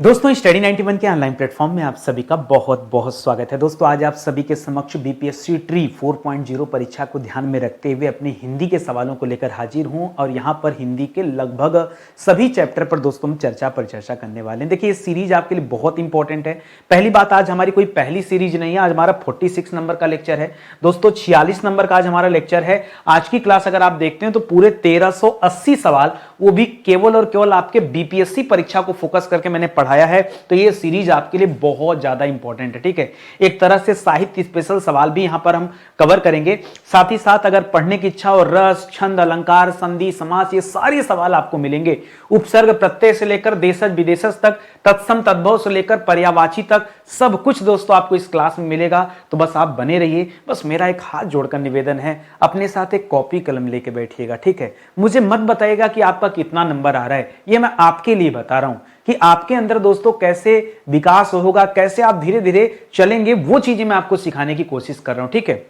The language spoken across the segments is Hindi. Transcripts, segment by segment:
दोस्तों स्टडी 91 के ऑनलाइन प्लेटफॉर्म में आप सभी का बहुत बहुत स्वागत है। दोस्तों आज आप सभी के समक्ष बीपीएससी ट्री 4.0 परीक्षा को ध्यान में रखते हुए अपने हिंदी के सवालों को लेकर हाजिर हूं और यहां पर हिंदी के लगभग सभी चैप्टर पर दोस्तों हम चर्चा करने वाले हैं। देखिए ये सीरीज आपके लिए बहुत इंपॉर्टेंट है। पहली बात, आज हमारी कोई पहली सीरीज नहीं है, आज हमारा 46 नंबर का लेक्चर है। दोस्तों 46 नंबर का आज हमारा लेक्चर है। आज की क्लास अगर आप देखते हैं तो पूरे 1380 सवाल, वो भी केवल और केवल आपके बीपीएससी परीक्षा को फोकस करके मैंने पढ़ाया है। तो ये सीरीज आपके लिए बहुत ज्यादा इंपॉर्टेंट है। ठीक है, एक तरह से साहित्य स्पेशल सवाल भी यहां पर हम कवर करेंगे। साथ ही साथ अगर पढ़ने की इच्छा हो, रस, छंद, अलंकार, संधि, समास, ये सारे सवाल आपको मिलेंगे। उपसर्ग, प्रत्यय से लेकर देशज विदेशज तक, तत्सम तद्भव से लेकर पर्यायवाची तक, सब कुछ दोस्तों आपको इस क्लास में मिलेगा। तो बस आप बने रहिए। बस मेरा एक हाथ जोड़कर निवेदन है, अपने साथ एक कॉपी कलम लेके बैठिएगा। ठीक है, मुझे मत बताइएगा कि आपका कितना नंबर आ रहा है, ये मैं आपके लिए बता रहा हूं कि आपके अंदर दोस्तों कैसे विकास होगा, कैसे आप धीरे धीरे चलेंगे, वो चीजें मैं आपको सिखाने की कोशिश कर रहा हूं। ठीक है,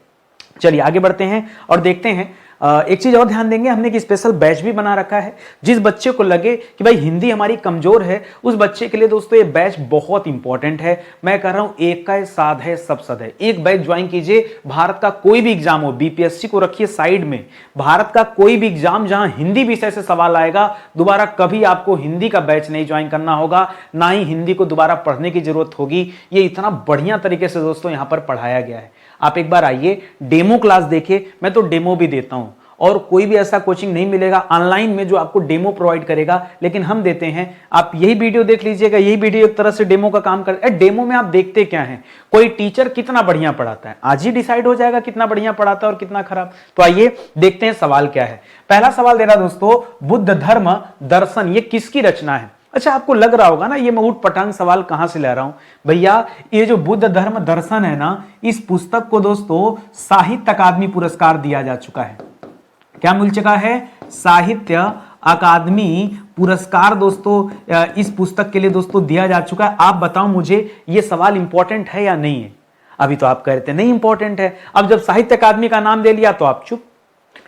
चलिए आगे बढ़ते हैं और देखते हैं। एक चीज और ध्यान देंगे, हमने एक स्पेशल बैच भी बना रखा है। जिस बच्चे को लगे कि भाई हिंदी हमारी कमजोर है, उस बच्चे के लिए दोस्तों ये बैच बहुत इंपॉर्टेंट है। मैं कह रहा हूं एक का साध है सब सद है, एक बैच ज्वाइन कीजिए। भारत का कोई भी एग्जाम हो, बीपीएससी को रखिए साइड में, भारत का कोई भी एग्जाम जहां हिंदी विषय से सवाल आएगा, दोबारा कभी आपको हिंदी का बैच नहीं ज्वाइन करना होगा, ना ही हिंदी को दोबारा पढ़ने की जरूरत होगी। ये इतना बढ़िया तरीके से दोस्तों यहां पर पढ़ाया गया है। आप एक बार आइए, डेमो क्लास देखिए, मैं तो डेमो भी देता हूं और कोई भी ऐसा कोचिंग नहीं मिलेगा ऑनलाइन में जो आपको डेमो प्रोवाइड करेगा, लेकिन हम देते हैं। आप यही वीडियो देख लीजिएगा, यही वीडियो एक तरह से डेमो का काम करता है। डेमो में आप देखते क्या है, कोई टीचर कितना बढ़िया पढ़ाता है, आज ही डिसाइड हो जाएगा कितना बढ़िया पढ़ाता है और कितना खराब। तो आइए देखते हैं सवाल क्या है। पहला सवाल दे रहा दोस्तों, बुद्ध धर्म दर्शन ये किसकी रचना है। अच्छा, आपको लग रहा होगा ना ये मैं ऊट पटांग सवाल कहां से ला रहा हूं। भैया ये जो बुद्ध धर्म दर्शन है ना, इस पुस्तक को दोस्तों साहित्य अकादमी पुरस्कार दिया जा चुका है। क्या मिल चुका है? साहित्य अकादमी पुरस्कार दोस्तों इस पुस्तक के लिए दोस्तों दिया जा चुका है। आप बताओ मुझे ये सवाल इंपॉर्टेंट है या नहीं है? अभी तो आप कह रहे थे नहीं इंपॉर्टेंट है, अब जब साहित्य अकादमी का नाम दे लिया तो आप चुप।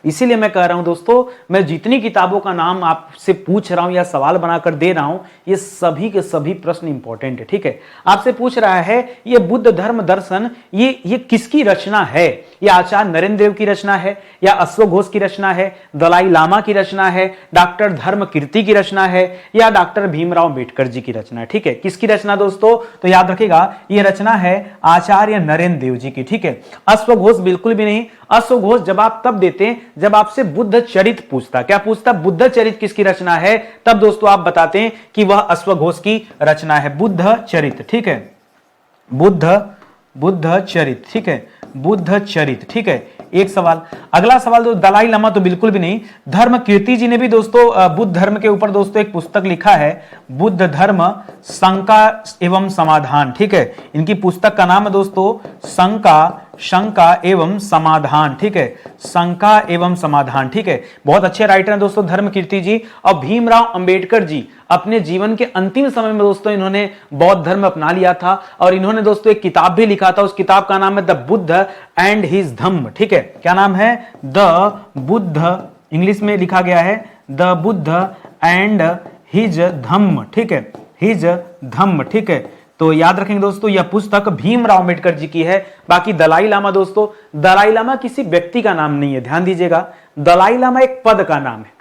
इसीलिए मैं कह रहा हूं दोस्तों, मैं जितनी किताबों का नाम आपसे पूछ रहा हूं या सवाल बनाकर दे रहा हूं, ये सभी के सभी प्रश्न इंपॉर्टेंट है। ठीक है, आपसे पूछ रहा है ये बुद्ध धर्म दर्शन ये किसकी रचना है? ये आचार्य नरेंद्र देव की रचना है, या अश्वघोष की रचना है, दलाई लामा की रचना है, डॉक्टर धर्म कीर्ति की रचना है, या डॉक्टर भीमराव अंबेडकर जी की रचना है? ठीक है, किसकी रचना दोस्तों? तो याद रखिएगा ये रचना है आचार्य नरेंद्र देव जी की। ठीक है, अश्वघोष बिल्कुल भी नहीं। अश्वघोष जवाब तब देते जब आपसे बुद्ध चरित पूछता। क्या पूछता? बुद्ध चरित किसकी रचना है, तब दोस्तों आप बताते हैं कि वह अश्वघोष की रचना है, बुद्ध चरित। ठीक है, बुद्ध चरित। ठीक है, बुद्ध चरित। ठीक है, एक सवाल। अगला सवाल तो दलाई लामा तो बिल्कुल भी नहीं। धर्म कीर्ति जी ने भी दोस्तों बुद्ध धर्म के ऊपर दोस्तों एक पुस्तक लिखा है, बुद्ध धर्म शंका एवं समाधान। ठीक है, इनकी पुस्तक का नाम है दोस्तों शंका एवं समाधान। ठीक है, शंका एवं समाधान। ठीक है, बहुत अच्छे राइटर हैं दोस्तों धर्म कीर्ति जी। और भीमराव अंबेडकर जी अपने जीवन के अंतिम समय में दोस्तों इन्होंने बौद्ध धर्म अपना लिया था और इन्होंने दोस्तों एक किताब भी लिखा था। उस किताब का नाम है द बुद्ध एंड हिज धम्म। ठीक है, क्या नाम है? द बुद्ध, इंग्लिश में लिखा गया है द बुद्ध एंड हिज धम्म। ठीक है, हिज धम्म। ठीक है, तो याद रखेंगे दोस्तों यह पुस्तक भीमराव अंबेडकर जी की है। बाकी दलाई लामा दोस्तों, दलाई लामा किसी व्यक्ति का नाम नहीं है, ध्यान दीजिएगा। दलाई लामा एक पद का नाम है।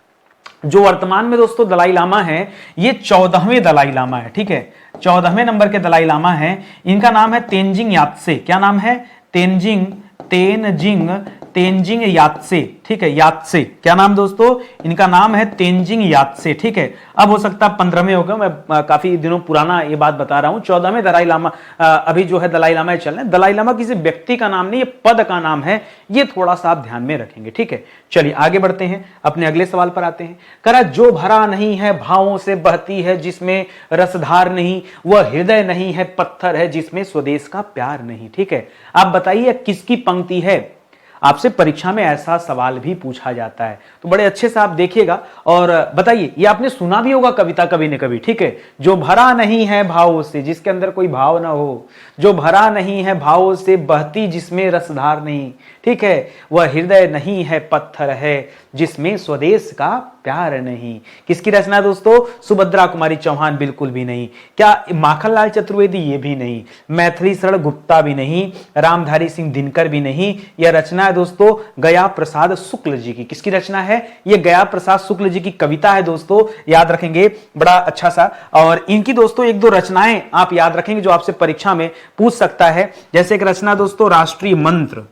जो वर्तमान में दोस्तों दलाई लामा है, ये 14वें दलाई लामा है। ठीक है, 14वें नंबर के दलाई लामा है। इनका नाम है तेंजिंग यात्से। क्या नाम है? तेंजिंग यात्से। ठीक है, यात्से। क्या नाम दोस्तों? इनका नाम है तेंजिंग यात्से। ठीक है, अब हो सकता है 15वें हो गए, मैं काफी दिनों पुराना ये बात बता रहा हूं। 14वें दलाई लामा अभी जो है दलाई लामा चल रहे हैं। दलाई लामा किसी व्यक्ति का नाम नहीं, ये पद का नाम है, ये थोड़ा सा आप ध्यान में रखेंगे। ठीक है, चलिए आगे बढ़ते हैं, अपने अगले सवाल पर आते हैं। करा जो भरा नहीं है भावों से बहती है, जिसमें रसधार नहीं, वह हृदय नहीं है पत्थर है, जिसमें स्वदेश का प्यार नहीं। ठीक है, आप बताइए किसकी पंक्ति है? आपसे परीक्षा में ऐसा सवाल भी पूछा जाता है, तो बड़े अच्छे से आप देखिएगा और बताइए। ये आपने सुना भी होगा कविता कभी न कभी। ठीक है, जो भरा नहीं है भावों से, जिसके अंदर कोई भाव ना हो, जो भरा नहीं है भावों से बहती जिसमें रसधार नहीं। ठीक है, वह हृदय नहीं है पत्थर है, जिसमें स्वदेश का प्यार नहीं। किसकी रचना है दोस्तों? सुभद्रा कुमारी चौहान बिल्कुल भी नहीं। क्या माखनलाल चतुर्वेदी? ये भी नहीं। मैथिली शरण गुप्ता भी नहीं। रामधारी सिंह दिनकर भी नहीं। यह रचना है दोस्तों गया प्रसाद शुक्ल जी की। किसकी रचना है? यह गया प्रसाद शुक्ल जी की कविता है दोस्तों, याद रखेंगे, बड़ा अच्छा सा। और इनकी दोस्तों एक दो रचनाएं आप याद रखेंगे जो आपसे परीक्षा में पूछ सकता है। जैसे एक रचना दोस्तों राष्ट्रीय मंत्र,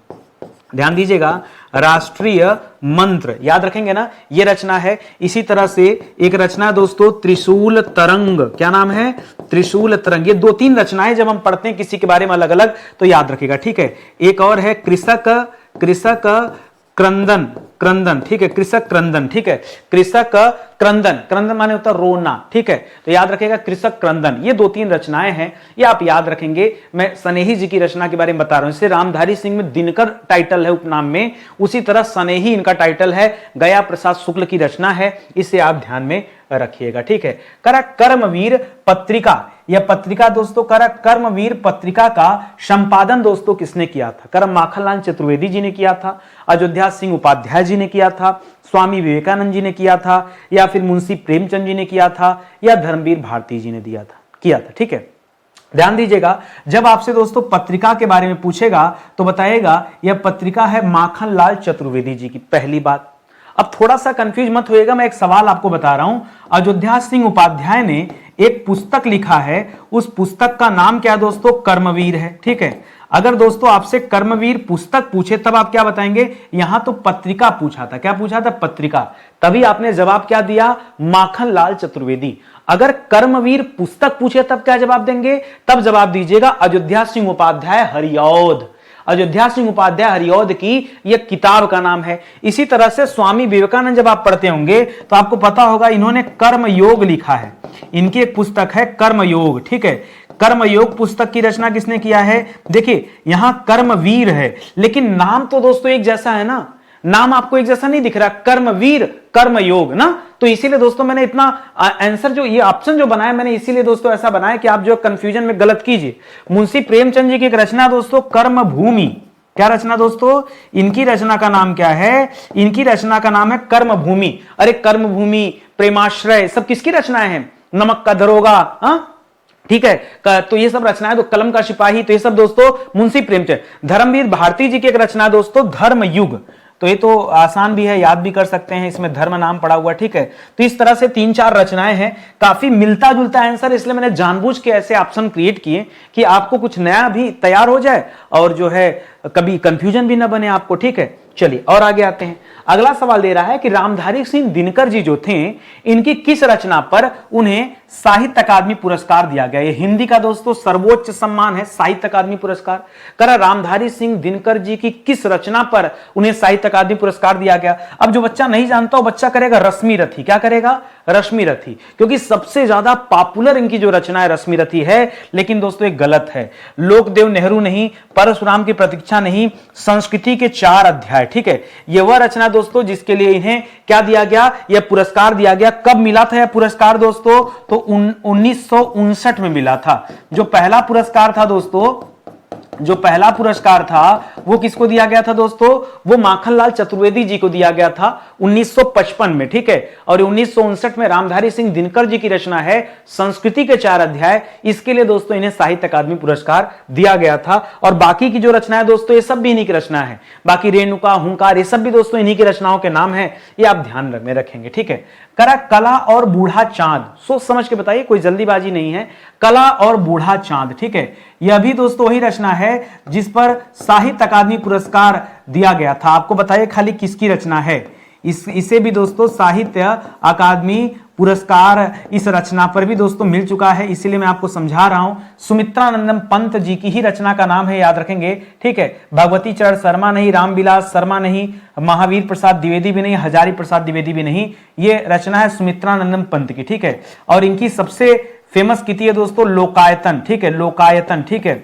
ध्यान दीजिएगा, राष्ट्रीय मंत्र याद रखेंगे ना, ये रचना है। इसी तरह से एक रचना दोस्तों त्रिशूल तरंग, क्या नाम है? त्रिशूल तरंग। ये दो तीन रचनाएं जब हम पढ़ते हैं किसी के बारे में अलग अलग तो याद रखेगा, ठीक है। एक और है कृषक क्रंदन, क्रंदन, ठीक है, कृषक क्रंदन, ठीक है, कृषक क्रंदन, क्रंदन माने होता है रोना, ठीक है, तो याद रखेगा कृषक क्रंदन। ये दो तीन रचनाएं हैं, ये आप याद रखेंगे। मैं सनेही जी की रचना के बारे में बता रहा हूं। जैसे रामधारी सिंह में दिनकर टाइटल है उपनाम में, उसी तरह सनेही इनका टाइटल है, गया प्रसाद शुक्ल की रचना है, इसे आप ध्यान में रखिएगा, ठीक है। करा कर्मवीर पत्रिका, यह पत्रिका दोस्तों करा कर्मवीर पत्रिका का संपादन दोस्तों किसने किया था? करम माखनलाल चतुर्वेदी जी ने किया था, अयोध्या सिंह उपाध्याय जी ने किया था, स्वामी विवेकानंद जी ने किया था, या फिर मुंशी प्रेमचंद जी ने किया था, या धर्मवीर भारती जी ने किया था, ठीक है। ध्यान दीजिएगा, जब आपसे दोस्तों पत्रिका के बारे में पूछेगा तो बताएगा यह पत्रिका है माखनलाल चतुर्वेदी जी की। पहली बात। अब थोड़ा सा कंफ्यूज मत होइएगा, मैं एक सवाल आपको बता रहा हूं। अयोध्या सिंह उपाध्याय ने एक पुस्तक लिखा है, उस पुस्तक का नाम क्या दोस्तों? कर्मवीर है, ठीक है। अगर दोस्तों आपसे कर्मवीर पुस्तक पूछे तब आप क्या बताएंगे? यहां तो पत्रिका पूछा था, क्या पूछा था? पत्रिका। तभी आपने जवाब क्या दिया? माखनलाल चतुर्वेदी। अगर कर्मवीर पुस्तक पूछे तब क्या जवाब देंगे? तब जवाब दीजिएगा अयोध्या सिंह उपाध्याय हरिऔध। अयोध्या सिंह उपाध्याय हरिऔध की यह किताब का नाम है। इसी तरह से स्वामी विवेकानंद जब आप पढ़ते होंगे तो आपको पता होगा इन्होंने कर्मयोग लिखा है, इनकी एक पुस्तक है कर्मयोग, ठीक है। कर्मयोग पुस्तक की रचना किसने किया है? देखिए यहां कर्मवीर है, लेकिन नाम तो दोस्तों एक जैसा है ना, नाम आपको एक जैसा नहीं दिख रहा, कर्मवीर कर्मयोग ना, तो इसीलिए दोस्तों मैंने इतना आंसर जो ये ऑप्शन जो बनाया मैंने इसीलिए दोस्तों ऐसा बनाया कि आप जो कंफ्यूजन में गलत कीजिए। मुंशी प्रेमचंद जी की एक रचना दोस्तों कर्मभूमि, क्या रचना दोस्तों? इनकी रचना का नाम क्या है? इनकी रचना का नाम है कर्मभूमि। अरे कर्मभूमि, प्रेमाश्रय, सब किसकी रचनाएं हैं? नमक का दरोगा, ठीक है, तो ये सब रचनाएं, तो कलम का सिपाही, तो ये सब दोस्तों मुंशी प्रेमचंद। धर्मवीर भारती जी की एक रचना दोस्तों धर्मयुग, तो ये तो आसान भी है, याद भी कर सकते हैं, इसमें धर्म नाम पड़ा हुआ, ठीक है। तो इस तरह से तीन चार रचनाएं हैं, काफी मिलता जुलता आंसर, इसलिए मैंने जानबूझ के ऐसे ऑप्शन क्रिएट किए कि आपको कुछ नया भी तैयार हो जाए और जो है कभी कंफ्यूजन भी ना बने आपको, ठीक है। चलिए और आगे आते हैं। अगला सवाल दे रहा है कि रामधारी सिंह दिनकर जी जो थे, इनकी किस रचना पर उन्हें साहित्य अकादमी पुरस्कार दिया गया? ये हिंदी का दोस्तों सर्वोच्च सम्मान है, साहित्य अकादमी पुरस्कार। करा रामधारी सिंह दिनकर जी की किस रचना पर उन्हें साहित्य अकादमी पुरस्कार दिया गया? अब जो बच्चा नहीं जानता वो बच्चा करेगा रश्मि रथी, क्या करेगा? रश्मि रथी, क्योंकि सबसे ज्यादा पॉपुलर इनकी जो रचना है रश्मि रथी है। लेकिन दोस्तों एक गलत है, लोकदेव नेहरू नहीं, परशुराम की प्रतीक्षा नहीं, संस्कृति के 4 अध्याय, ठीक है। यह वह रचना दोस्तों जिसके लिए इन्हें क्या दिया गया? यह पुरस्कार दिया गया। कब मिला था यह पुरस्कार दोस्तों? तो 1959 में मिला था। जो पहला पुरस्कार था दोस्तों, जो पहला पुरस्कार था वो किसको दिया गया था दोस्तों? वो माखनलाल चतुर्वेदी जी को दिया गया था 1955 में, ठीक है। और 1959 में रामधारी सिंह दिनकर जी की रचना है संस्कृति के 4 अध्याय, इसके लिए दोस्तों इन्हें साहित्य अकादमी पुरस्कार दिया गया था। और बाकी की जो रचना है दोस्तों ये सब भी इन्हीं की रचना है, बाकी रेणुका, हुंकार, ये सब भी दोस्तों इन्हीं की रचनाओं के नाम है, ये आप ध्यान में रखेंगे, ठीक है। करा कला और बूढ़ा चांद, सोच समझ के बताइए, कोई जल्दीबाजी नहीं है। कला और बूढ़ा चांद, ठीक है, यह भी दोस्तों वही रचना है जिस पर साहित्य अकादमी पुरस्कार दिया गया था। आपको बताइए खाली किसकी रचना है? इसे भी दोस्तों साहित्य अकादमी पुरस्कार इस रचना पर भी दोस्तों मिल चुका है, इसीलिए मैं आपको समझा रहा हूं। सुमित्रानंदम पंत जी की ही रचना का नाम है, याद रखेंगे, ठीक है। भगवती चरण शर्मा नहीं, रामविलास शर्मा नहीं, महावीर प्रसाद द्विवेदी भी नहीं, हजारी प्रसाद द्विवेदी भी नहीं, ये रचना है सुमित्रानंदम पंत की, ठीक है। और इनकी सबसे फेमस कृति है दोस्तों लोकायतन, ठीक है, लोकायतन, ठीक है,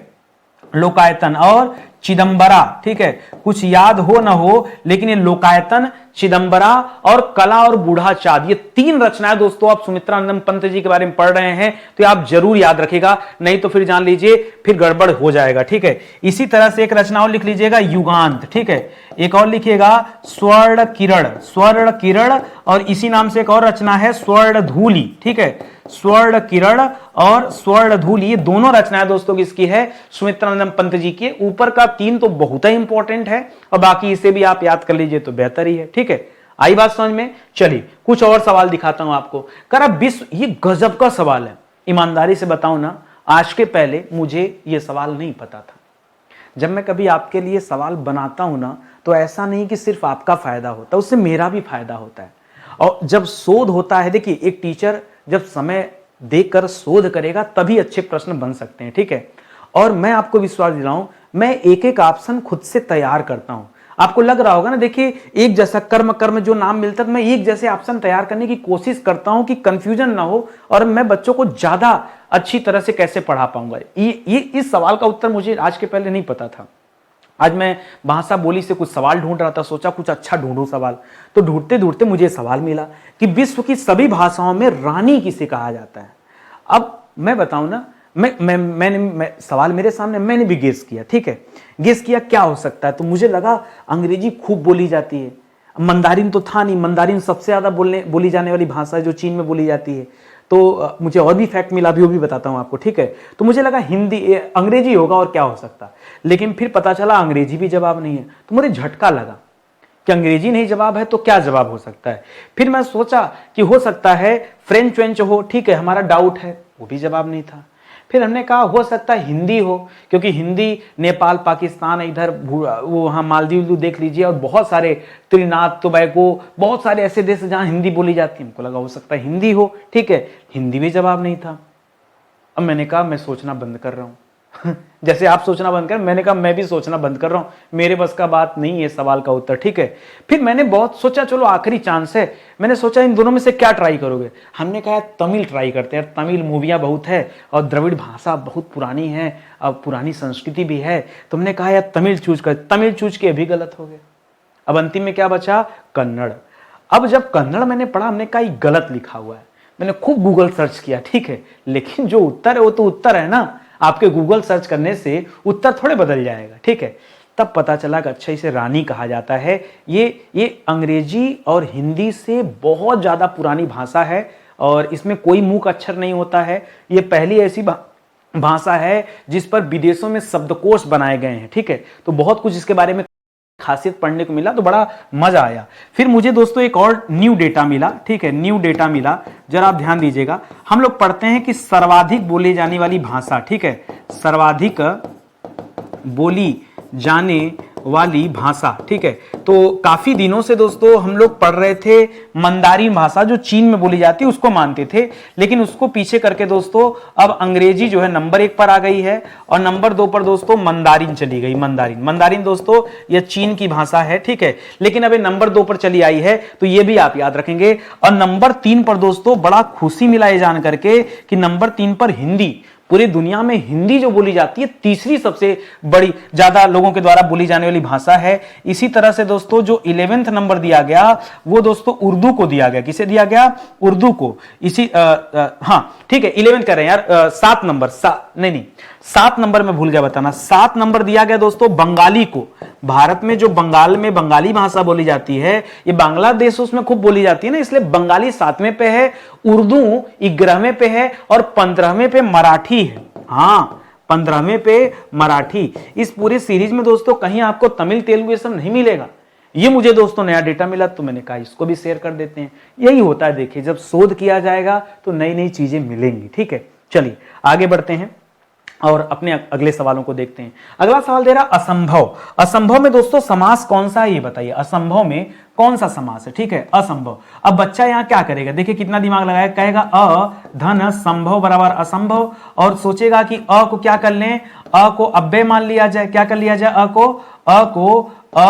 लोकायतन और चिदंबरा, ठीक है। कुछ याद हो ना हो लेकिन ये लोकायतन, चिदंबरा और कला और बूढ़ा चाँद, ये 3 रचनाएं दोस्तों आप सुमित्रानंद पंत जी के बारे में पढ़ रहे हैं तो आप जरूर याद रखिएगा, नहीं तो फिर जान लीजिए फिर गड़बड़ हो जाएगा। ठीक है, इसी तरह से एक रचना और लिख लीजिएगा युगांत। ठीक है, एक और लिखिएगा स्वर्ण किरण, स्वर्ण किरण, और इसी नाम से एक और रचना है स्वर्ण धूलि। ठीक है, स्वर्ण किरण और स्वर्ण धूलि, ये दोनों रचनाएं दोस्तों किसकी है? सुमित्रानंद पंत जी की। ऊपर का 3 तो बहुत ही इंपॉर्टेंट है और बाकी इसे भी आप याद कर लीजिए तो बेहतर ही है। ठीक है, आई बात समझ में? चलिए कुछ और सवाल दिखाता हूं आपको। कर अब विश्व, ये गजब का सवाल है, ईमानदारी से बताऊं ना, आज के पहले मुझे ये सवाल नहीं पता था। जब मैं कभी आपके लिए सवाल बनाता हूं ना, तो ऐसा नहीं कि सिर्फ आपका फायदा होता है, उससे मेरा भी फायदा होता है। और जब शोध होता है, देखिए एक टीचर जब समय देकर शोध करेगा तभी अच्छे प्रश्न बन सकते हैं। ठीक है, और मैं आपको विश्वास दिलाऊं, मैं एक एक ऑप्शन खुद से तैयार करता हूं। आपको लग रहा होगा ना, देखिए एक जैसा कर्म जो नाम मिलता है, मैं एक जैसे ऑप्शन तैयार करने की कोशिश करता हूं कि कंफ्यूजन ना हो और मैं बच्चों को ज्यादा अच्छी तरह से कैसे पढ़ा पाऊंगा। ये इस सवाल का उत्तर मुझे आज के पहले नहीं पता था। आज मैं भाषा बोली से कुछ सवाल ढूंढ रहा था, सोचा कुछ अच्छा ढूंढूं सवाल, तो ढूंढते ढूंढते मुझे सवाल मिला कि विश्व की सभी भाषाओं में रानी किसे कहा जाता है। अब मैं बताऊं ना, मैंने सवाल मेरे सामने, मैंने भी गेस किया। ठीक है, गेस किया क्या हो सकता है, तो मुझे लगा अंग्रेजी खूब बोली जाती है, मंदारिन तो था नहीं, मंदारिन सबसे ज्यादा बोली जाने वाली भाषा है जो चीन में बोली जाती है। तो मुझे और भी फैक्ट मिला, भी वो भी बताता हूं आपको। ठीक है, तो मुझे लगा हिंदी अंग्रेजी होगा और क्या हो सकता, लेकिन फिर पता चला अंग्रेजी भी जवाब नहीं है। तो मुझे झटका लगा कि अंग्रेजी नहीं जवाब है तो क्या जवाब हो सकता है। फिर मैं सोचा कि हो सकता है फ्रेंच वेंच हो। ठीक है, हमारा डाउट है, वो भी जवाब नहीं था। फिर हमने कहा हो सकता है हिंदी हो, क्योंकि हिंदी नेपाल पाकिस्तान इधर वो वहाँ मालदीव देख लीजिए, और बहुत सारे त्रिनाद टोबैगो, बहुत सारे ऐसे देश जहाँ हिंदी बोली जाती है। हमको लगा हो सकता है हिंदी हो। ठीक है, हिंदी भी जवाब नहीं था। अब मैंने कहा मैं सोचना बंद कर रहा हूँ जैसे आप सोचना बंद कर, मैंने कहा मैं भी सोचना बंद कर रहा हूं, मेरे बस का बात नहीं है सवाल का उत्तर। ठीक है, फिर मैंने बहुत सोचा, चलो आखिरी चांस है, मैंने सोचा इन दोनों में से क्या ट्राई करोगे। हमने कहा तमिल ट्राई करते हैं, तमिल मूवियां बहुत है और द्रविड़ भाषा बहुत पुरानी है, अब पुरानी संस्कृति भी है। तो हमने कहा यार तमिल चूज कर, तमिल चूज के भी गलत हो गए। अब अंतिम में क्या बचा? कन्नड़। अब जब कन्नड़ मैंने पढ़ा, हमने कहा ये गलत लिखा हुआ है। मैंने खूब गूगल सर्च किया। ठीक है, लेकिन जो उत्तर है वो तो उत्तर है ना, आपके गूगल सर्च करने से उत्तर थोड़े बदल जाएगा। ठीक है, तब पता चला कि अच्छा इसे रानी कहा जाता है। ये अंग्रेजी और हिंदी से बहुत ज्यादा पुरानी भाषा है और इसमें कोई मूक अक्षर नहीं होता है। ये पहली ऐसी भाषा है जिस पर विदेशों में शब्दकोश बनाए गए हैं। ठीक है, तो बहुत कुछ इसके बारे में खासियत पढ़ने को मिला, तो बड़ा मजा आया। फिर मुझे दोस्तों एक और न्यू डेटा मिला। ठीक है, न्यू डेटा मिला, जरा आप ध्यान दीजिएगा। हम लोग पढ़ते हैं कि सर्वाधिक बोली जाने वाली भाषा, ठीक है, सर्वाधिक बोली जाने वाली भाषा। ठीक है, तो काफी दिनों से दोस्तों हम लोग पढ़ रहे थे मंदारिन भाषा जो चीन में बोली जाती है, उसको मानते थे, लेकिन उसको पीछे करके दोस्तों अब अंग्रेजी जो है नंबर 1 पर आ गई है और नंबर 2 पर दोस्तों मंदारिन चली गई। मंदारिन दोस्तों यह चीन की भाषा है। ठीक है, लेकिन अब नंबर 2 पर चली आई है, तो यह भी आप याद रखेंगे। और नंबर 3 पर दोस्तों बड़ा खुशी मिला ये जान करके कि नंबर 3 पर हिंदी, पूरी दुनिया में हिंदी जो बोली जाती है तीसरी सबसे बड़ी ज्यादा लोगों के द्वारा बोली जाने वाली भाषा है। इसी तरह से दोस्तों जो 11वां नंबर दिया गया वो दोस्तों उर्दू को दिया गया। किसे दिया गया? उर्दू को। इसी हाँ ठीक है, 11 कर रहे हैं यार, 7 नंबर, नहीं 7 नंबर में भूल गया बताना, 7 नंबर दिया गया दोस्तों बंगाली को। भारत में जो बंगाल में बंगाली भाषा बोली जाती है, ये बांग्लादेश उसमें खूब बोली जाती है ना, इसलिए बंगाली 7वें पे है, उर्दू 11वें पे है और 15वें पे मराठी है। हाँ, 15वें पे मराठी। इस पूरे सीरीज में दोस्तों कहीं आपको तमिल तेलुगु ये सब नहीं मिलेगा। ये मुझे दोस्तों नया डेटा मिला तो मैंने कहा इसको भी शेयर कर देते हैं। यही होता है, देखिए जब शोध किया जाएगा तो नई नई चीजें मिलेंगी। ठीक है, चलिए आगे बढ़ते हैं और अपने अगले सवालों को देखते हैं। अगला सवाल दे रहा असंभव। असंभव में दोस्तों समास कौन सा है ये बताइए, असंभव में कौन सा समास है? ठीक है, असंभव। अब बच्चा यहां क्या करेगा, देखिए कितना दिमाग लगाएगा, कहेगा अ धन संभव बराबर असंभव, और सोचेगा कि अ को क्या कर लें, अ को अव्यय मान लिया जाए। क्या कर लिया जाए? अ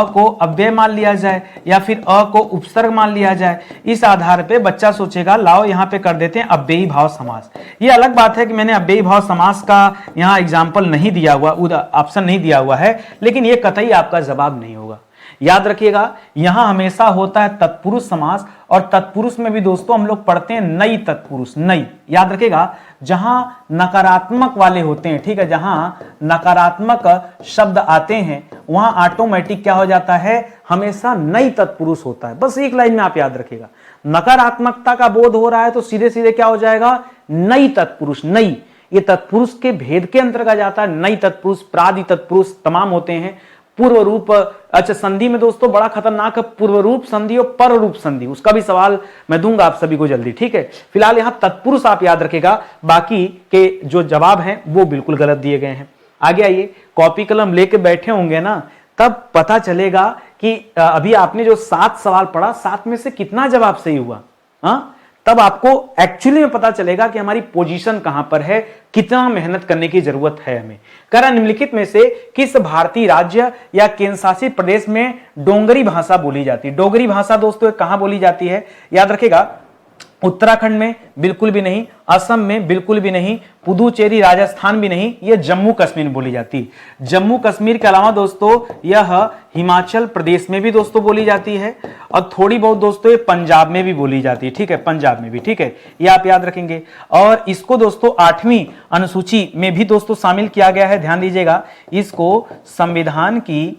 को अव्यय मान लिया जाए या फिर अ को उपसर्ग मान लिया जाए। इस आधार पे बच्चा सोचेगा लाओ यहां पे कर देते हैं अव्ययी भाव समास। ये अलग बात है कि मैंने अव्ययी भाव समास का यहां एग्जांपल नहीं दिया हुआ, ऑप्शन नहीं दिया हुआ है, लेकिन ये कतई आपका जवाब नहीं होगा। याद रखिएगा यहां हमेशा होता है तत्पुरुष समास, और तत्पुरुष में भी दोस्तों हम लोग पढ़ते हैं नई तत्पुरुष, नई। याद रखिएगा जहां नकारात्मक वाले होते हैं, ठीक है, जहां नकारात्मक शब्द आते हैं वहां ऑटोमेटिक क्या हो जाता है, हमेशा नई तत्पुरुष होता है। बस एक लाइन में आप याद रखिएगा, नकारात्मकता का बोध हो रहा है तो सीधे सीधे क्या हो जाएगा, नई तत्पुरुष, नई। ये तत्पुरुष के भेद के अंतर्गत जाता है। नई तत्पुरुष, प्रादि तत्पुरुष तमाम होते हैं। पूर्व रूप, अच्छा संधि में दोस्तों बड़ा खतरनाक है पूर्व रूप संधि और पर रूप संधि, उसका भी सवाल मैं दूंगा आप सभी को जल्दी, ठीक है। फिलहाल यहां तत्पुरुष आप याद रखेगा, बाकी के जो जवाब हैं वो बिल्कुल गलत दिए गए हैं। आगे आइए, कॉपी कलम लेके बैठे होंगे ना, तब पता चलेगा कि अभी आपने जो 7 सवाल पढ़ा 7 में से कितना जवाब सही हुआ, हाँ, तब आपको एक्चुअली में पता चलेगा कि हमारी पोजीशन कहां पर है, कितना मेहनत करने की जरूरत है हमें। करा निम्नलिखित में से किस भारतीय राज्य या केंद्र शासित प्रदेश में डोगरी भाषा बोली जाती है। डोगरी भाषा दोस्तों कहां बोली जाती है, याद रखेगा उत्तराखंड में बिल्कुल भी नहीं, असम में बिल्कुल भी नहीं, पुदुचेरी राजस्थान भी नहीं, यह जम्मू कश्मीर में बोली जाती है। जम्मू कश्मीर के अलावा दोस्तों यह हिमाचल प्रदेश में भी दोस्तों बोली जाती है, और थोड़ी बहुत दोस्तों ये पंजाब में भी बोली जाती है, ठीक है, पंजाब में भी, ठीक है, ये आप याद रखेंगे। और इसको दोस्तों 8वीं अनुसूची में भी दोस्तों शामिल किया गया है, ध्यान दीजिएगा, इसको संविधान की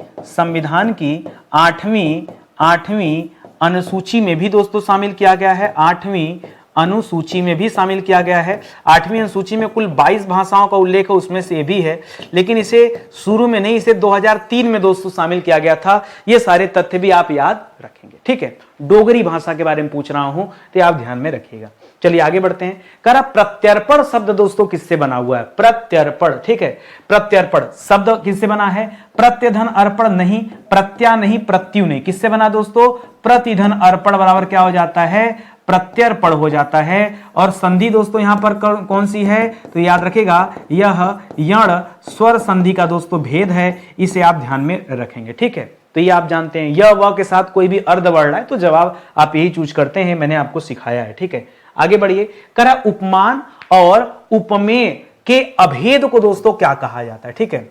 8वीं अनुसूची में भी दोस्तों शामिल किया गया है। 8वीं अनुसूची में भी शामिल किया गया है। 8वीं अनुसूची में कुल 22 भाषाओं का उल्लेख है, उसमें से भी है, लेकिन इसे शुरू में नहीं, इसे 2003 में दोस्तों शामिल किया गया था। ये सारे तथ्य भी आप याद रखेंगे, ठीक है। डोगरी भाषा के बारे में पूछ रहा हूं तो आप ध्यान में रखिएगा। चलिए आगे बढ़ते हैं। करा प्रत्यर्पण शब्द दोस्तों किससे बना हुआ है, प्रत्यर्पण, ठीक है, प्रत्यर्पण शब्द किससे बना है, प्रत्यधन अर्पण नहीं, प्रत्या नहीं, प्रत्यु नहीं, किससे बना दोस्तों, प्रतिधन अर्पण बराबर क्या हो जाता है, प्रत्यर्पण हो जाता है। और संधि दोस्तों यहां पर कौन सी है, तो याद रखेगा यह यण स्वर संधि का दोस्तों भेद है, इसे आप ध्यान में रखेंगे, ठीक है। तो ये आप जानते हैं, यह व के साथ कोई भी अर्धवर्ण है तो जवाब आप यही चूज करते हैं, मैंने आपको सिखाया है, ठीक है। आगे बढ़िए। करा उपमान और उपमेय के अभेद को दोस्तों क्या कहा जाता है, ठीक है।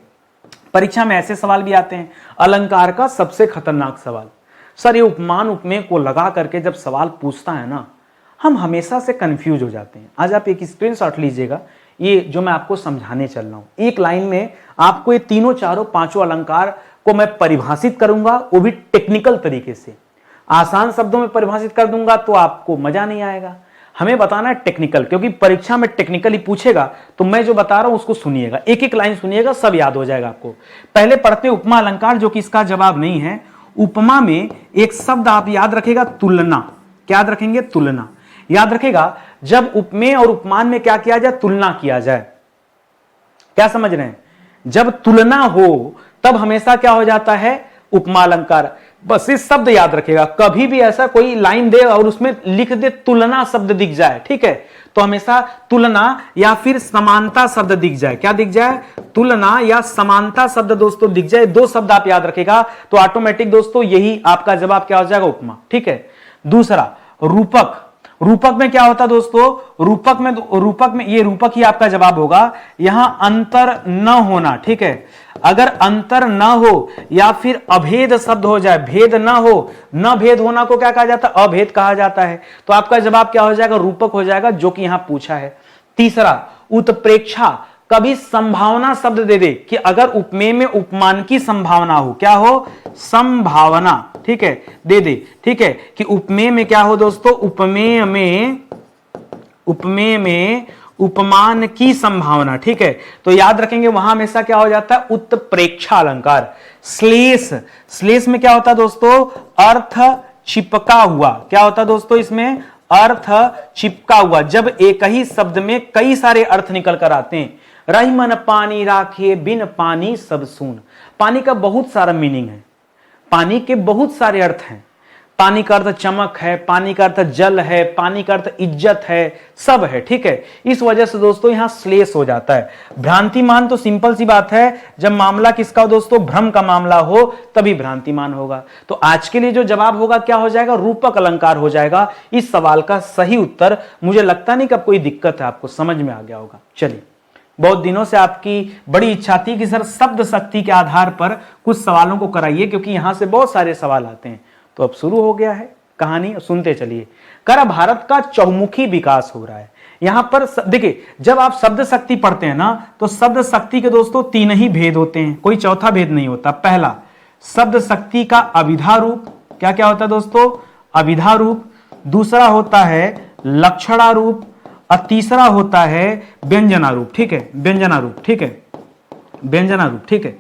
परीक्षा में ऐसे सवाल भी आते हैं, अलंकार का सबसे खतरनाक सवाल, सर ये उपमान उपमेय को लगा करके जब सवाल पूछता है ना, हम हमेशा से कंफ्यूज हो जाते हैं। आज आप एक स्क्रीनशॉट लीजिएगा, ये जो मैं आपको समझाने चल रहा हूं, एक लाइन में आपको ये तीनों चारों पांचों अलंकार को मैं परिभाषित करूंगा, वो भी टेक्निकल तरीके से। आसान शब्दों में परिभाषित कर दूंगा तो आपको मजा नहीं आएगा, हमें बताना है टेक्निकल, क्योंकि परीक्षा में टेक्निकली पूछेगा तो मैं जो बता रहा हूं उसको सुनिएगा, एक एक लाइन सुनिएगा, सब याद हो जाएगा आपको। पहले पढ़ते हैं उपमा अलंकार, जो कि इसका जवाब नहीं है। उपमा में एक शब्द आप याद रखेगा, तुलना। क्या याद रखेंगे, तुलना। याद रखेगा जब उपमेय और उपमान में क्या किया जाए, तुलना किया जाए। क्या समझ रहे हैं, जब तुलना हो तब हमेशा क्या हो जाता है, उपमा अलंकार। बस इस शब्द याद रखेगा, कभी भी ऐसा कोई लाइन दे और उसमें लिख दे तुलना शब्द दिख जाए, ठीक है, तो हमेशा तुलना या फिर समानता शब्द दिख जाए। क्या दिख जाए, तुलना या समानता शब्द दोस्तों दिख जाए, दो शब्द आप याद रखेगा तो ऑटोमेटिक दोस्तों यही आपका जवाब क्या हो जाएगा, उपमा, ठीक है। दूसरा रूपक। रूपक में क्या होता है दोस्तों, रूपक में ये रूपक ही आपका जवाब होगा। यहां अंतर न होना, ठीक है, अगर अंतर न हो या फिर अभेद शब्द हो जाए, भेद न हो, न भेद होना को क्या कहा जाता है, अभेद कहा जाता है, तो आपका जवाब क्या हो जाएगा, रूपक हो जाएगा, जो कि यहां पूछा है। तीसरा उत्प्रेक्षा, कभी संभावना शब्द दे दे कि अगर उपमेय में उपमान की संभावना हो, क्या हो, संभावना, ठीक है, दे दे, ठीक है, कि उपमेय में क्या हो दोस्तों, उपमेय में उपमान की संभावना, ठीक है, तो याद रखेंगे वहां हमेशा क्या हो जाता है, उत्प्रेक्षा अलंकार। श्लेष में क्या होता है दोस्तों, अर्थ चिपका हुआ। क्या होता है दोस्तों, इसमें अर्थ चिपका हुआ, जब एक ही शब्द में कई सारे अर्थ निकल कर आते हैं। रही मन पानी राखे, बिन पानी सब सून। पानी का बहुत सारा मीनिंग है, पानी के बहुत सारे अर्थ हैं। पानी का अर्थ चमक है, पानी का अर्थ जल है, पानी का अर्थ इज्जत है, सब है, ठीक है। इस वजह से दोस्तों यहां श्लेष हो जाता है। भ्रांतिमान तो सिंपल सी बात है, जब मामला किसका हो दोस्तों, भ्रम का मामला हो तभी भ्रांतिमान होगा। तो आज के लिए जो जवाब होगा क्या हो जाएगा, रूपक अलंकार हो जाएगा। इस सवाल का सही उत्तर, मुझे लगता नहीं कि अब कोई दिक्कत है, आपको समझ में आ गया होगा। चलिए बहुत दिनों से आपकी बड़ी इच्छा थी कि सर शब्द शक्ति के आधार पर कुछ सवालों को कराइए, क्योंकि यहां से बहुत सारे सवाल आते हैं। तो अब शुरू हो गया है कहानी, सुनते चलिए। करा भारत का चौमुखी विकास हो रहा है। यहां पर देखिए, जब आप शब्द शक्ति पढ़ते हैं ना, तो शब्द शक्ति के दोस्तों 3 ही भेद होते हैं, कोई चौथा भेद नहीं होता। पहला, शब्द शक्ति का अभिधा रूप, क्या क्या होता है दोस्तों? अभिधा रूप। दूसरा होता है लक्षणा रूप, और तीसरा होता है व्यंजना रूप। ठीक है, व्यंजना रूप। ठीक है, व्यंजना रूप। ठीक है,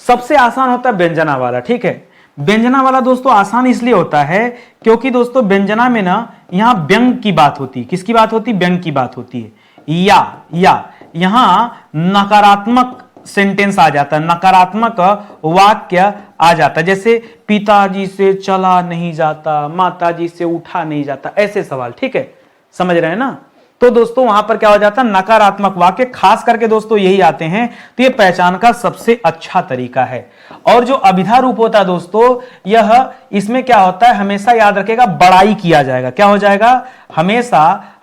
सबसे आसान होता है व्यंजना वाला। ठीक है, व्यंजना वाला दोस्तों आसान इसलिए होता है क्योंकि दोस्तों व्यंजना में ना यहां व्यंग की बात होती है। किसकी बात होती है? व्यंग की बात होती है। या यहां नकारात्मक सेंटेंस आ जाता है, नकारात्मक वाक्य आ जाता है, जैसे पिताजी से चला नहीं जाता, माताजी से उठा नहीं जाता, ऐसे सवाल। ठीक है, समझ रहे हैं ना? तो दोस्तों वहां पर क्या हो जाता है? नकारात्मक वाक्य खास करके दोस्तों यही आते हैं। तो ये पहचान का सबसे अच्छा तरीका है। और जो अभिधा रूप होता है दोस्तों, यह इसमें क्या होता है? हमेशा याद रखेगा, बड़ाई किया जाएगा। क्या हो जाएगा?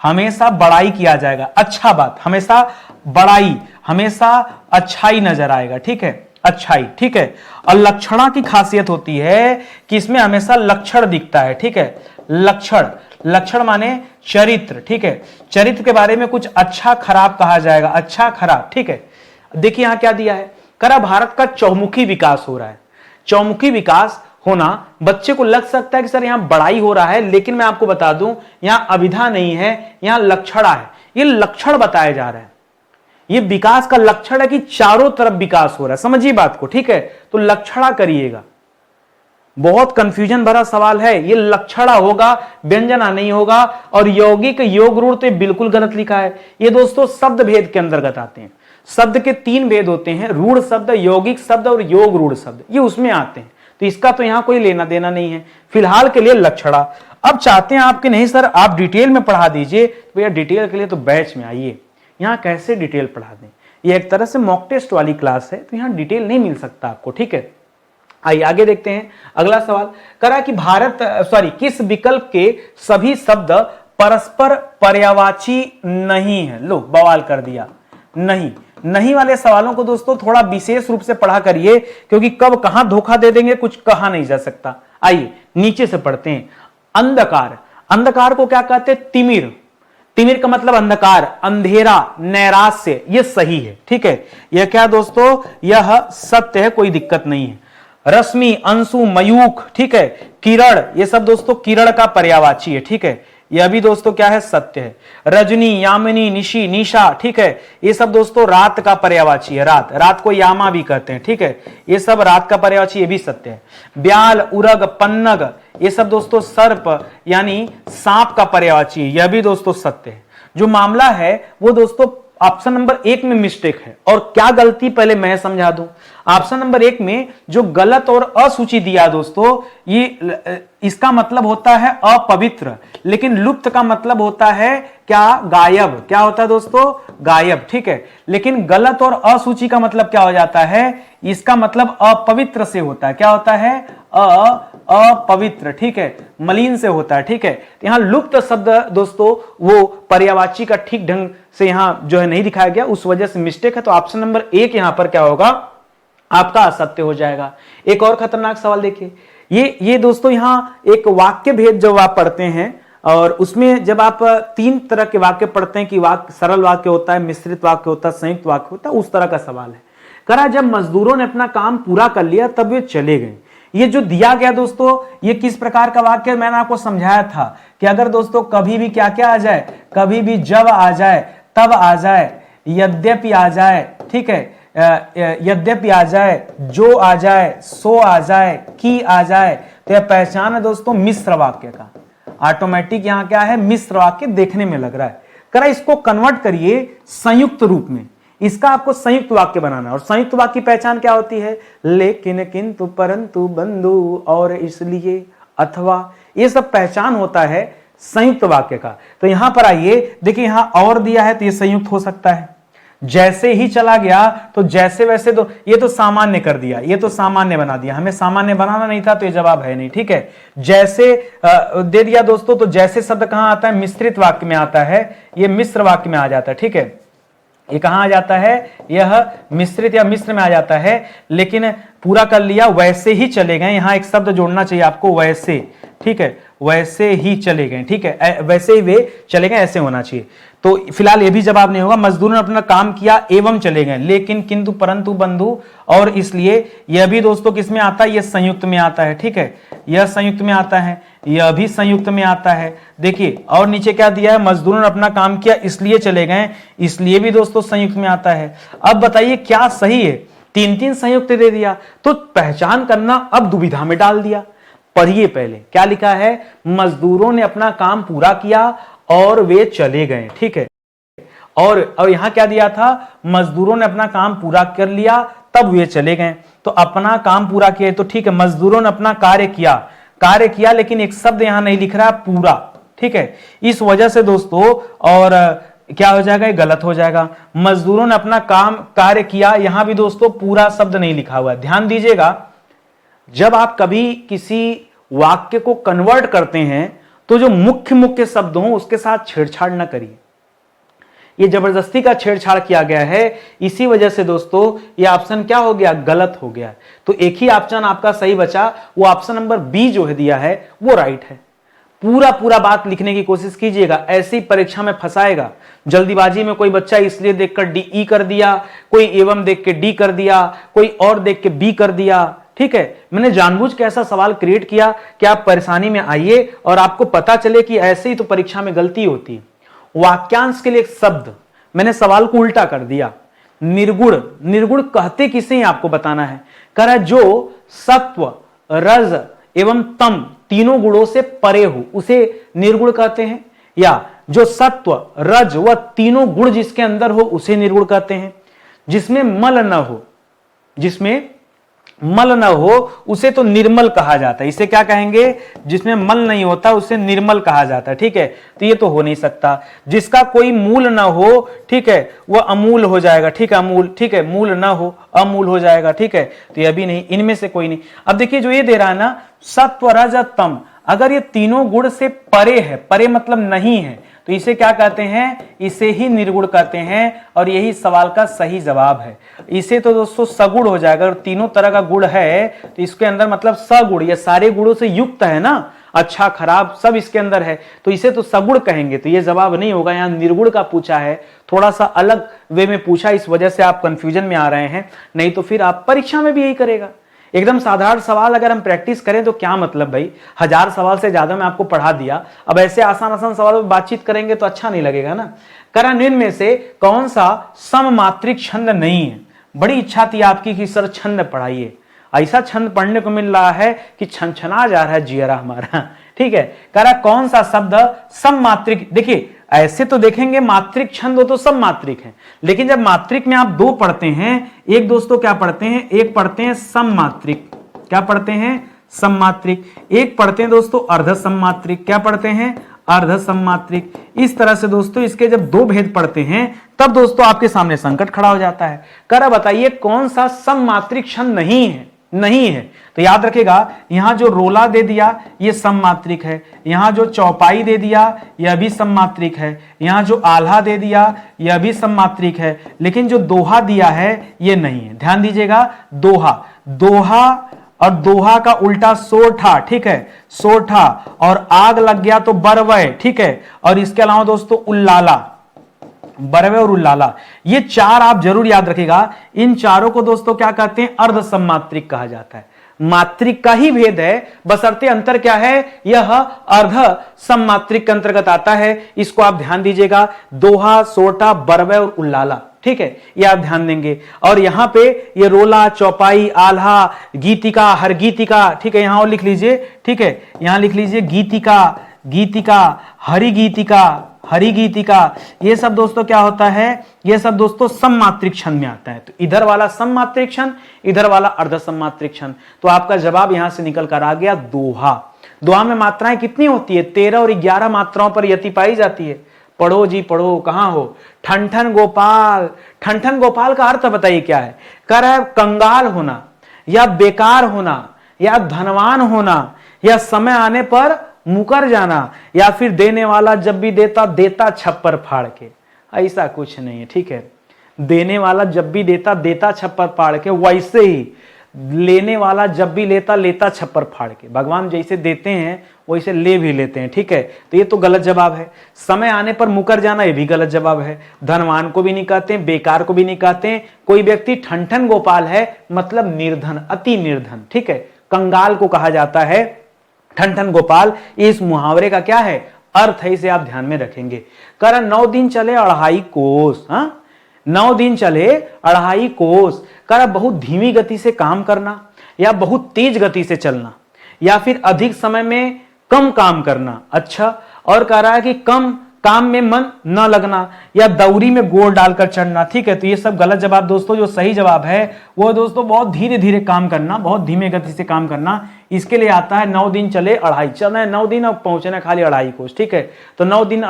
हमेशा बड़ाई किया जाएगा। अच्छा बात, हमेशा बड़ाई, हमेशा अच्छाई नजर आएगा। ठीक है, अच्छाई। ठीक है, और लक्षणा की खासियत होती है कि इसमें हमेशा लक्षण दिखता है। ठीक है, लक्षण माने चरित्र। ठीक है, चरित्र के बारे में कुछ अच्छा खराब कहा जाएगा, अच्छा खराब। ठीक है, देखिए यहां क्या दिया है? करा भारत का चौमुखी विकास हो रहा है। चौमुखी विकास होना, बच्चे को लग सकता है कि सर यहां बड़ाई हो रहा है, लेकिन मैं आपको बता दूं यहां अभिधा नहीं है, यहां लक्षणा है। ये लक्षण बताया जा रहा है, ये विकास का लक्षण है कि चारों तरफ विकास हो रहा है। समझिए बात को। ठीक है, तो लक्षणा करिएगा। बहुत कंफ्यूजन भरा सवाल है, ये लक्षणा होगा, व्यंजना नहीं होगा। और यौगिक योग रूढ़ तो बिल्कुल गलत लिखा है। ये दोस्तों शब्द भेद के अंतर्गत आते हैं। शब्द के 3 भेद होते हैं, रूढ़ शब्द, यौगिक शब्द और योग रूढ़ शब्द, ये उसमें आते हैं। तो इसका तो यहां कोई लेना देना नहीं है, फिलहाल के लिए लक्षणा। अब चाहते हैं आपके नहीं सर आप डिटेल में पढ़ा दीजिए, तो भैया डिटेल के लिए तो बैच में आइए। यहां कैसे डिटेल पढ़ा दें? ये एक तरह से मॉक टेस्ट वाली क्लास है, तो यहां डिटेल नहीं मिल सकता आपको। ठीक है, आइए आगे देखते हैं। अगला सवाल करा कि किस विकल्प के सभी शब्द परस्पर पर्यायवाची नहीं है? लो बवाल कर दिया। नहीं वाले सवालों को दोस्तों थोड़ा विशेष रूप से पढ़ा करिए, क्योंकि कब कहां धोखा दे देंगे कुछ कहा नहीं जा सकता। आइए नीचे से पढ़ते हैं। अंधकार को क्या कहते हैं? तिमिर का मतलब अंधकार, अंधेरा, नैराश्य, ये सही है। ठीक है, यह क्या दोस्तों? यह सत्य है, कोई दिक्कत नहीं है। रश्मि, अंशु, मयूख, ठीक है, किरण, ये सब दोस्तों किरण का पर्यायवाची है। ठीक है, यह भी दोस्तों क्या है? सत्य है। रजनी, यामिनी, निशी, निशा, ठीक है, ये सब दोस्तों रात का पर्यायवाची है। रात को यामा भी कहते हैं। ठीक है, ये सब रात का पर्यायवाची, ये भी सत्य है। ब्याल, उरग, पन्नग, ये सब दोस्तों सर्प यानी सांप का पर्यायवाची है, यह भी दोस्तों सत्य है। जो मामला है वो दोस्तों ऑप्शन नंबर 1 में मिस्टेक है। और क्या गलती पहले मैं समझा दूं। ऑप्शन नंबर 1 में जो गलत और असूची दिया दोस्तों, ये इसका मतलब होता है अपवित्र, लेकिन लुप्त का मतलब होता है क्या? गायब। क्या होता है दोस्तों? गायब। ठीक है, लेकिन गलत और असूची का मतलब क्या हो जाता है? इसका मतलब अपवित्र से होता है। क्या होता है? अपवित्र। ठीक है, मलिन से होता है। ठीक है, यहां लुप्त शब्द दोस्तों वो पर्यायवाची का ठीक ढंग से यहां जो है नहीं दिखाया गया, उस वजह से मिस्टेक है। तो ऑप्शन नंबर 1 यहां पर क्या होगा? आपका असत्य हो जाएगा। एक और खतरनाक सवाल देखिए। ये दोस्तों यहां एक वाक्य भेद जब आप पढ़ते हैं, और उसमें जब आप 3 तरह के वाक्य पढ़ते हैं कि वाक्य सरल वाक्य होता है, मिश्रित वाक्य होता है, संयुक्त वाक्य होता है, उस तरह का सवाल है। करा जब मजदूरों ने अपना काम पूरा कर लिया तब वे चले गए। ये जो दिया गया दोस्तों, ये किस प्रकार का वाक्य? मैंने आपको समझाया था कि अगर दोस्तों कभी भी क्या क्या आ जाए, कभी भी जब आ जाए, तब आ जाए, यद्यपि आ जाए, ठीक है, यद्यपि आ जाए, जो आ जाए, सो आ जाए, की आ जाए, तो यह पहचान है दोस्तों मिश्र वाक्य का। ऑटोमेटिक यहां क्या है? मिश्र वाक्य देखने में लग रहा है। करा इसको कन्वर्ट करिए संयुक्त रूप में, इसका आपको संयुक्त वाक्य बनाना है। और संयुक्त वाक्य की पहचान क्या होती है? लेकिन, किंतु, परंतु, बंधु, और, इसलिए, अथवा, ये सब पहचान होता है संयुक्त वाक्य का। तो यहां पर आइए देखिए, यहां और दिया है तो ये संयुक्त हो सकता है। जैसे ही चला गया तो जैसे वैसे, तो ये तो सामान्य कर दिया, ये तो सामान्य बना दिया। हमें सामान्य बनाना नहीं था तो ये जवाब है नहीं। ठीक है, जैसे दे दिया दोस्तों, तो जैसे शब्द कहां आता है? मिश्रित वाक्य में आता है, ये मिश्र वाक्य में आ जाता है। ठीक है, ये कहाँ आ जाता है, यह मिश्रित या मिश्र में आ जाता है। लेकिन पूरा कर लिया, वैसे ही चले गए, यहाँ एक शब्द जोड़ना चाहिए आपको, वैसे, ठीक है, वैसे ही चले गए, ठीक है, वैसे ही वे चले गए, ऐसे होना चाहिए। तो फिलहाल ये भी जवाब नहीं होगा। मजदूरों ने अपना काम किया एवं चले गए, लेकिन, किंतु, परंतु, बंधु और इसलिए, यह भी दोस्तों किस में आता है, यह संयुक्त में आता है, ठीक है, यह संयुक्त में आता है, यह भी संयुक्त में आता है। देखिए और नीचे क्या दिया है, मजदूरों ने अपना काम किया इसलिए चले गए, इसलिए भी दोस्तों संयुक्त में आता है। अब बताइए क्या सही है, तीन तीन संयुक्त दे दिया, तो पहचान करना अब दुविधा में डाल दिया। पढ़िए पहले क्या लिखा है, मजदूरों ने अपना काम पूरा किया और वे चले गए, ठीक है, और यहां क्या दिया था, मजदूरों ने अपना काम पूरा कर लिया तब वे चले गए। तो अपना काम पूरा किया, तो ठीक है, मजदूरों ने अपना कार्य किया, लेकिन एक शब्द यहां नहीं लिख रहा पूरा, ठीक है, इस वजह से दोस्तों और क्या हो जाएगा, ये गलत हो जाएगा। मजदूरों ने अपना कार्य किया, यहां भी दोस्तों पूरा शब्द नहीं लिखा हुआ है। ध्यान दीजिएगा, जब आप कभी किसी वाक्य को कन्वर्ट करते हैं तो जो मुख्य शब्द हो उसके साथ छेड़छाड़ ना करिए। ये जबरदस्ती का छेड़छाड़ किया गया है, इसी वजह से दोस्तों ये ऑप्शन क्या हो गया, गलत हो गया। तो एक ही ऑप्शन आपका सही बचा, वो ऑप्शन नंबर बी जो है दिया है वो राइट है। पूरा बात लिखने की कोशिश कीजिएगा, ऐसी परीक्षा में फंसाएगा। जल्दीबाजी में कोई बच्चा इसलिए देखकर डी ई कर दिया, कोई एवं देख के डी कर दिया, कोई और देख के बी कर दिया, ठीक है। मैंने जानबूझ के ऐसा सवाल क्रिएट किया कि आप परेशानी में आइए और आपको पता चले कि ऐसे ही तो परीक्षा में गलती होती है। वाक्यांश के लिए एक शब्द, मैंने सवाल को उल्टा कर दिया, निर्गुण कहते किसे ही आपको बताना है। कह रहा है जो सत्व, रज एवं तम तीनों गुणों से परे हो उसे निर्गुण कहते हैं, या जो सत्व, रज व तीनों गुण जिसके अंदर हो उसे निर्गुण कहते हैं। जिसमें मल न हो उसे तो निर्मल कहा जाता है। इसे क्या कहेंगे, जिसमें मल नहीं होता उसे निर्मल कहा जाता है, ठीक है। तो ये तो हो नहीं सकता। जिसका कोई मूल न हो, ठीक है, वह अमूल हो जाएगा, ठीक है, अमूल, ठीक है, मूल न हो अमूल हो जाएगा, ठीक है। तो ये भी नहीं, इनमें से कोई नहीं। अब देखिए जो ये दे रहा है ना, सत्व, रज, तम, अगर ये तीनों गुण से परे है, परे मतलब नहीं है, तो इसे क्या कहते हैं, इसे ही निर्गुण कहते हैं, और यही सवाल का सही जवाब है। इसे तो दोस्तों सगुण हो जाएगा। अगर तीनों तरह का गुण है तो इसके अंदर मतलब सगुण, ये सारे गुणों से युक्त है ना, अच्छा खराब सब इसके अंदर है, तो इसे तो सगुण कहेंगे। तो ये जवाब नहीं होगा, यहाँ निर्गुण का पूछा है, थोड़ा सा अलग वे में पूछा, इस वजह से आप कंफ्यूजन में आ रहे हैं। नहीं तो फिर आप परीक्षा में भी यही करेगा। एकदम साधारण सवाल अगर हम प्रैक्टिस करें तो क्या मतलब भाई, 1000 सवाल से ज्यादा मैं आपको पढ़ा दिया, अब ऐसे आसान सवालों पर बातचीत करेंगे तो अच्छा नहीं लगेगा ना। करा निम्न में से कौन सा सममात्रिक छंद नहीं है। बड़ी इच्छा थी आपकी कि सर छंद पढ़ाइए, ऐसा छंद पढ़ने को मिल रहा है कि छनछना जा रहा है जियरा हमारा, ठीक है। करा कौन सा शब्द सममात्रिक, देखिए ऐसे तो देखेंगे मात्रिक छंद हो तो सब मात्रिक है, लेकिन जब मात्रिक में आप दो पढ़ते हैं, एक दोस्तों क्या पढ़ते हैं, एक पढ़ते हैं सममात्रिक, क्या पढ़ते हैं, सममात्रिक, एक पढ़ते हैं दोस्तों अर्ध सममात्रिक, क्या पढ़ते हैं, अर्ध सममात्रिक। इस तरह से दोस्तों इसके जब दो भेद पढ़ते हैं तब दोस्तों आपके सामने संकट खड़ा हो जाता है। करा बताइए कौन सा सममात्रिक छंद नहीं है। तो याद रखेगा, यहां जो रोला दे दिया ये सममात्रिक है, यहां जो चौपाई दे दिया यह भी सममात्रिक है, यहां जो आल्हा दे दिया यह भी सममात्रिक है, लेकिन जो दोहा दिया है ये नहीं है। ध्यान दीजिएगा, दोहा और दोहा का उल्टा सोठा, ठीक है, सोठा, और आग लग गया तो बरवय, ठीक है, और इसके अलावा दोस्तों उल्लाला, बरवे और उल्लाला, ये चार आप जरूर याद रखिएगा। इन चारों को दोस्तों क्या कहते हैं, अर्ध सममात्रिक कहा जाता है। मात्रिक का ही भेद है, बशर्ते अंतर क्या है, यह अर्ध सममात्रिक के अंतर्गत आता है। इसको आप ध्यान दीजिएगा, दोहा, सोटा, बरवे और उल्लाला, ठीक है, ये आप ध्यान देंगे। और यहां पे ये रोला, चौपाई, आल्हा, गीतिका, हर गीतिका, ठीक है, यहां और लिख लीजिए, ठीक है, यहां लिख लीजिए गीतिका, हरि गीतिका, ये सब दोस्तों क्या होता है, ये सब दोस्तों सममात्रिक छंद में आता है। तो इधर वाला सममात्रिक छंद, इधर वाला अर्ध सममात्रिक छंद। तो आपका जवाब यहां से निकल कर आ गया दोहा में मात्राएं कितनी होती है, 13 और 11 मात्राओं पर यति पाई जाती है। पढ़ो जी पढ़ो, कहां हो, ठनठन गोपाल का अर्थ बताइए क्या है। कह रहा है कंगाल होना, या बेकार होना, या धनवान होना, या समय आने पर मुकर जाना, या फिर देने वाला जब भी देता छप्पर फाड़ के, ऐसा कुछ नहीं है, ठीक है। देने वाला जब भी देता देता छप्पर फाड़ के, वैसे ही लेने वाला जब भी लेता लेता छप्पर फाड़ के। भगवान जैसे देते हैं वैसे ले भी लेते हैं, ठीक है। तो ये तो गलत जवाब है। समय आने पर मुकर जाना, ये भी गलत जवाब है। धनवान को भी नहीं कहते, बेकार को भी नहीं कहते। कोई व्यक्ति ठन गोपाल है मतलब निर्धन, अति निर्धन, ठीक है। कंगाल को कहा जाता है ठन गोपाल। इस मुहावरे का क्या है अर्थ है, इसे आप ध्यान में रखेंगे। कह रहा 9 दिन चले 2.5 कोस। 9 दिन चले 2.5 कोस। कह रहा बहुत धीमी गति से काम करना या बहुत तेज गति से चलना या फिर अधिक समय में कम काम करना। अच्छा, और कह रहा है कि कम काम में मन न लगना या दौरी में गोड़ डालकर चढ़ना, ठीक है। तो ये सब गलत जवाब दोस्तों। जो सही जवाब है वो दोस्तों बहुत धीरे धीरे काम करना, बहुत धीमे गति से काम करना। इसके लिए आता है 9 दिन चले 2.5, चलना है 9 दिन और पहुंचना है खाली 2.5 कोस, ठीक है। तो 9 दिन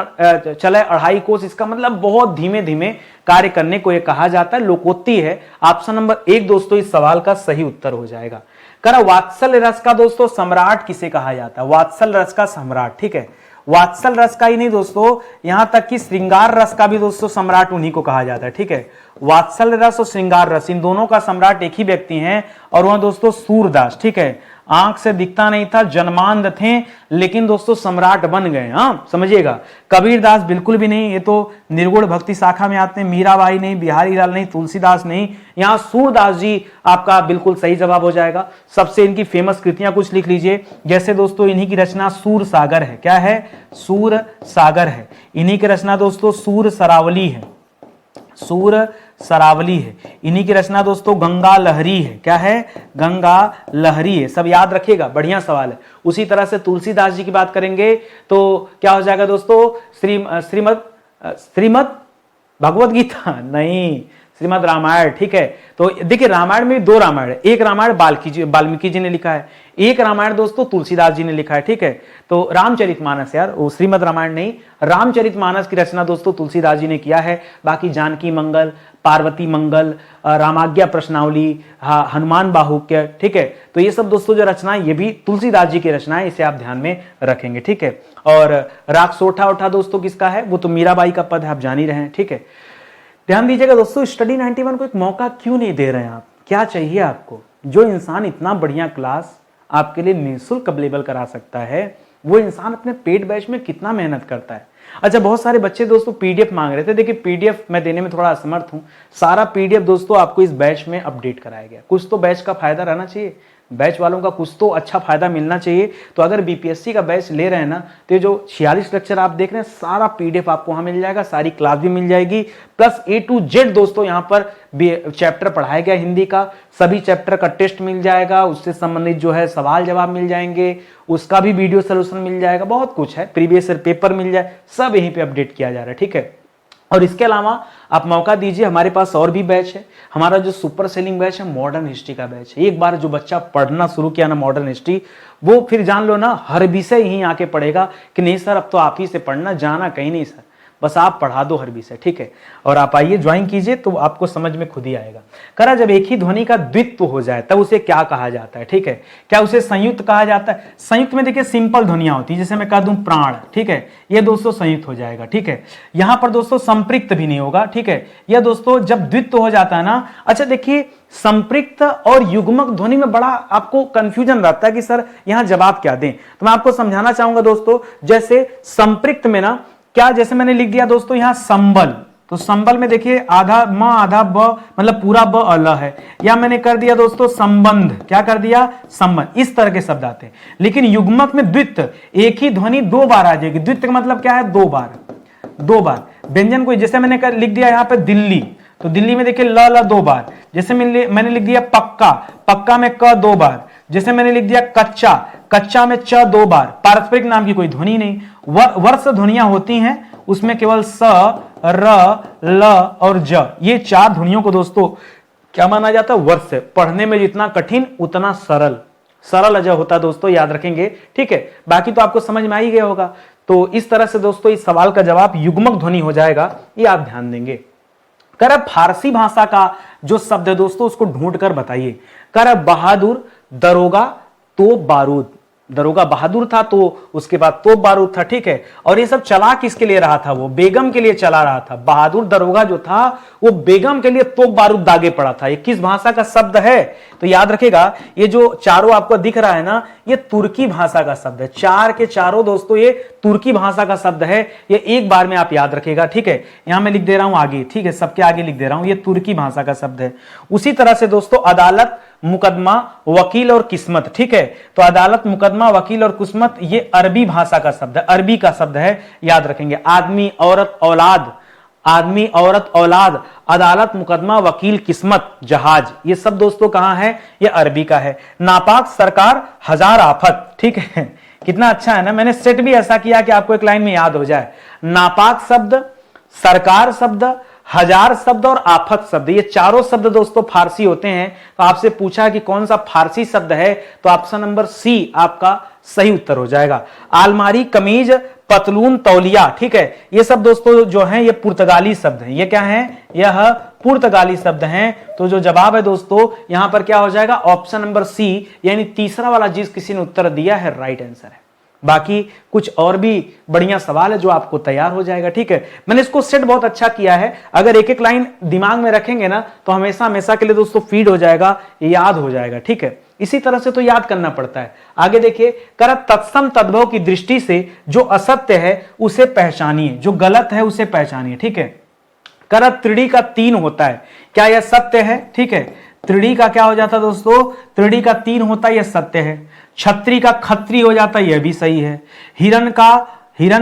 चले 2.5 कोस, इसका मतलब बहुत धीमे धीमे कार्य करने को ये कहा जाता है, लोकोक्ति है। ऑप्शन नंबर 1 दोस्तों इस सवाल का सही उत्तर हो जाएगा। कह रहा वात्सल्य रस का दोस्तों सम्राट किसे कहा जाता है? वात्सल्य रस का सम्राट, ठीक है। वात्सल्य रस का ही नहीं दोस्तों, यहां तक कि श्रृंगार रस का भी दोस्तों सम्राट उन्हीं को कहा जाता है, ठीक है। वात्सल्य रस और श्रृंगार रस, इन दोनों का सम्राट एक ही व्यक्ति हैं और वह दोस्तों सूरदास, ठीक है। आंख से दिखता नहीं था, जन्मांध थे, लेकिन दोस्तों सम्राट बन गए। हाँ, समझिएगा। कबीरदास बिल्कुल भी नहीं, ये तो निर्गुण भक्ति शाखा में आते हैं। मीराबाई नहीं, बिहारी लाल नहीं, तुलसीदास नहीं, यहाँ सूरदास जी आपका बिल्कुल सही जवाब हो जाएगा। सबसे इनकी फेमस कृतियां कुछ लिख लीजिए, जैसे दोस्तों इन्हीं की रचना सूर सागर है। क्या है? सूर सागर है। इन्हीं की रचना दोस्तों सूर सरावली है, सूर सरावली है। इन्हीं की रचना दोस्तों गंगा लहरी है। क्या है? गंगा लहरी है। सब याद रखिएगा, बढ़िया सवाल है। उसी तरह से तुलसीदास जी की बात करेंगे तो क्या हो जाएगा दोस्तों? श्रीमद भगवत गीता नहीं, श्रीमद रामायण, ठीक है। तो देखिए रामायण में 2 रामायण है। एक रामायण वाल्मीकि जी ने लिखा है, एक रामायण दोस्तों तुलसीदास जी ने लिखा है, ठीक है। तो रामचरितमानस, यार वो श्रीमद रामायण नहीं, रामचरितमानस की रचना दोस्तों तुलसीदास जी ने किया है। बाकी जानकी मंगल, पार्वती मंगल, रामाज्ञा प्रश्नावली, हनुमान बाहुक्य, ठीक है। तो ये सब दोस्तों जो रचनाएं, ये भी तुलसीदास जी की रचनाएं, इसे आप ध्यान में रखेंगे, ठीक है। और राग सोठा उठा दोस्तों किसका है? वो तो मीराबाई का पद है, आप जान ही रहे हैं, ठीक है। ध्यान दीजिएगा दोस्तों, स्टडी 91 को एक मौका क्यों नहीं दे रहे हैं आप? क्या चाहिए आपको? जो इंसान इतना बढ़िया क्लास आपके लिए निःशुल्क अवेलेबल करा सकता है, वो इंसान अपने पेड बैच में कितना मेहनत करता है। अच्छा, बहुत सारे बच्चे दोस्तों पीडीएफ मांग रहे थे। देखिए पीडीएफ मैं देने में थोड़ा असमर्थ हूं। सारा पीडीएफ दोस्तों आपको इस बैच में अपडेट कराया गया। कुछ तो बैच का फायदा रहना चाहिए, बैच वालों का कुछ तो अच्छा फायदा मिलना चाहिए। तो अगर बीपीएससी का बैच ले रहे हैं ना, तो ये जो 46 लेक्चर आप देख रहे हैं, सारा पीडीएफ आपको वहां मिल जाएगा, सारी क्लास भी मिल जाएगी, प्लस A to Z दोस्तों यहाँ पर चैप्टर पढ़ाया गया हिंदी का। सभी चैप्टर का टेस्ट मिल जाएगा, उससे संबंधित जो है सवाल जवाब मिल जाएंगे, उसका भी वीडियो सोल्यूशन मिल जाएगा, बहुत कुछ है, प्रीवियस ईयर पेपर मिल जाए, सब यहीं पे अपडेट किया जा रहा है, ठीक है। और इसके अलावा आप मौका दीजिए, हमारे पास और भी बैच है। हमारा जो सुपर सेलिंग बैच है मॉडर्न हिस्ट्री का बैच है। एक बार जो बच्चा पढ़ना शुरू किया ना मॉडर्न हिस्ट्री, वो फिर जान लो ना हर विषय यहीं आके पढ़ेगा कि नहीं सर अब तो आप ही से पढ़ना, जाना कहीं नहीं सर, बस आप पढ़ा दो हर विषय, ठीक है। और आप आइए ज्वाइन कीजिए तो आपको समझ में खुद ही आएगा। करा जब एक ही ध्वनि का द्वित्व हो जाए तब उसे क्या कहा जाता है, ठीक है। क्या उसे संयुक्त कहा जाता है? संयुक्त में देखिए सिंपल ध्वनियां होती है, जैसे मैं कह दूं प्राण, ठीक है, ये दोस्तों संयुक्त हो जाएगा, ठीक है। यहां पर दोस्तों संपृक्त भी नहीं होगा, ठीक है। यह दोस्तों जब द्वित्व हो जाता है ना, अच्छा देखिए संपृक्त और युग्मक ध्वनि में बड़ा आपको कंफ्यूजन रहता है कि सर यहां जवाब क्या दें। तो मैं आपको समझाना चाहूंगा दोस्तों, जैसे संपृक्त में ना क्या, जैसे मैंने लिख दिया दोस्तों यहां संबल, तो संबल में देखिए आधा म आधा ब, मतलब पूरा ब अल है। या मैंने कर दिया दोस्तों संबंध, क्या कर दिया? संबंध। इस तरह के शब्द आते हैं। लेकिन युग्मक में द्वित्व, एक ही ध्वनि 2 बार आ जाएगी। द्वित्व का मतलब क्या है? 2 बार, 2 बार व्यंजन को, जैसे मैंने लिख दिया यहाँ पे दिल्ली, तो दिल्ली में देखिए ल 2 बार। जैसे मैंने लिख दिया पक्का, पक्का में क 2 बार। जैसे मैंने लिख दिया कच्चा, कच्चा में च 2 बार। पारस्परिक नाम की कोई ध्वनि नहीं। वर्ष ध्वनियां होती हैं, उसमें केवल स, र, ल और ज, ये 4 ध्वनियों को दोस्तों क्या माना जाता है? वर्ष। पढ़ने में जितना कठिन उतना सरल, सरल अजय होता है दोस्तों, याद रखेंगे, ठीक है। बाकी तो आपको समझ में आ ही गया होगा। तो इस तरह से दोस्तों इस सवाल का जवाब युग्मक ध्वनि हो जाएगा, ये आप ध्यान देंगे। कर फारसी भाषा का जो शब्द है दोस्तों उसको ढूंढ कर बताइए। कर बहादुर, दरोगा, तो बारूद, दरोगा बहादुर था तो उसके बाद तोप बारूद था, ठीक है। और ये सब चला किसके लिए रहा था? वो बेगम के लिए चला रहा था। बहादुर दरोगा जो था वो बेगम के लिए तोप बारूद दागे पड़ा था। ये किस भाषा का शब्द है? तो याद रखेगा, ये जो चारों आपको दिख रहा है ना, ये तुर्की भाषा का शब्द है। चार के चारों दोस्तों ये तुर्की भाषा का शब्द है। ये एक बार में आप याद रखेगा, ठीक है। यहां मैं लिख दे रहा हूं आगे, ठीक है, सबके आगे लिख दे रहा हूं, ये तुर्की भाषा का शब्द है। उसी तरह से दोस्तों अदालत, मुकदमा, वकील और किस्मत, ठीक है। तो अदालत, मुकदमा, वकील और किस्मत ये अरबी भाषा का शब्द है, अरबी का शब्द है, याद रखेंगे। आदमी, औरत, औलाद, आदमी, औरत, औलाद, अदालत, मुकदमा, वकील, किस्मत, जहाज, ये सब दोस्तों कहां है? ये अरबी का है। नापाक सरकार, हजार आफत, ठीक है। कितना अच्छा है ना, मैंने सेट भी ऐसा किया कि आपको एक लाइन में याद हो जाए। नापाक शब्द, सरकार शब्द, हजार शब्द और आफत शब्द, ये चारों शब्द दोस्तों फारसी होते हैं। तो आपसे पूछा कि कौन सा फारसी शब्द है, तो ऑप्शन नंबर सी आपका सही उत्तर हो जाएगा। आलमारी, कमीज, पतलून, तौलिया, ठीक है, ये सब दोस्तों जो हैं ये पुर्तगाली शब्द हैं। ये क्या हैं? यह पुर्तगाली शब्द हैं। तो जो जवाब है दोस्तों यहां पर क्या हो जाएगा? ऑप्शन नंबर सी, यानी तीसरा वाला जिस किसी ने उत्तर दिया है राइट आंसर है। बाकी कुछ और भी बढ़िया सवाल है जो आपको तैयार हो जाएगा, ठीक है। मैंने इसको सेट बहुत अच्छा किया है। अगर एक एक लाइन दिमाग में रखेंगे ना तो हमेशा हमेशा के लिए दोस्तों फीड हो जाएगा, याद हो जाएगा, ठीक है। इसी तरह से तो याद करना पड़ता है। आगे देखिए, कर तत्सम तद्भव की दृष्टि से जो असत्य है उसे पहचानिए, जो गलत है उसे पहचानिए, ठीक है। कर त्रिड़ी का 3 होता है, क्या यह सत्य है? ठीक है, त्रिड़ी का क्या हो जाता है दोस्तों? त्रिड़ी का 3 होता है, यह सत्य है। छत्री का खत्री हो जाता है, यह भी सही है। हिरण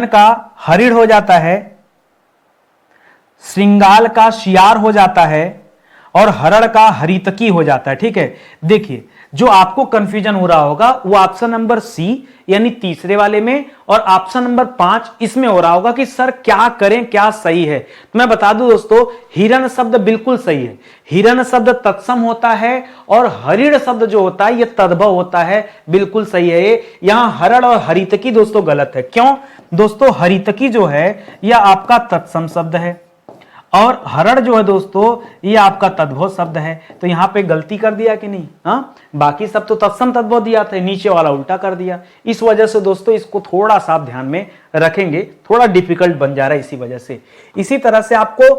का हरिण हो जाता है। श्रृंगाल का शियार हो जाता है और हरण का हरितकी हो जाता है, ठीक है। देखिए, जो आपको कंफ्यूजन हो रहा होगा वो ऑप्शन नंबर सी यानी तीसरे वाले में और ऑप्शन नंबर 5 इसमें हो रहा होगा कि सर क्या करें, क्या सही है। तो मैं बता दूं दोस्तों, हिरण शब्द बिल्कुल सही है। हिरण शब्द तत्सम होता है और हरिण शब्द जो होता है ये तद्भव होता है, बिल्कुल सही है। यहां हरण और हरितकी दोस्तों गलत है। क्यों दोस्तों? हरितकी जो है यह आपका तत्सम शब्द है और हरण जो है दोस्तों ये आपका तद्भव शब्द है। तो यहां पे गलती कर दिया कि नहीं? हाँ, बाकी सब तो तत्सम तद्भव दिया था, नीचे वाला उल्टा कर दिया। इस वजह से दोस्तों इसको थोड़ा सा आप ध्यान में रखेंगे, थोड़ा डिफिकल्ट बन जा रहा है इसी वजह से। इसी तरह से आपको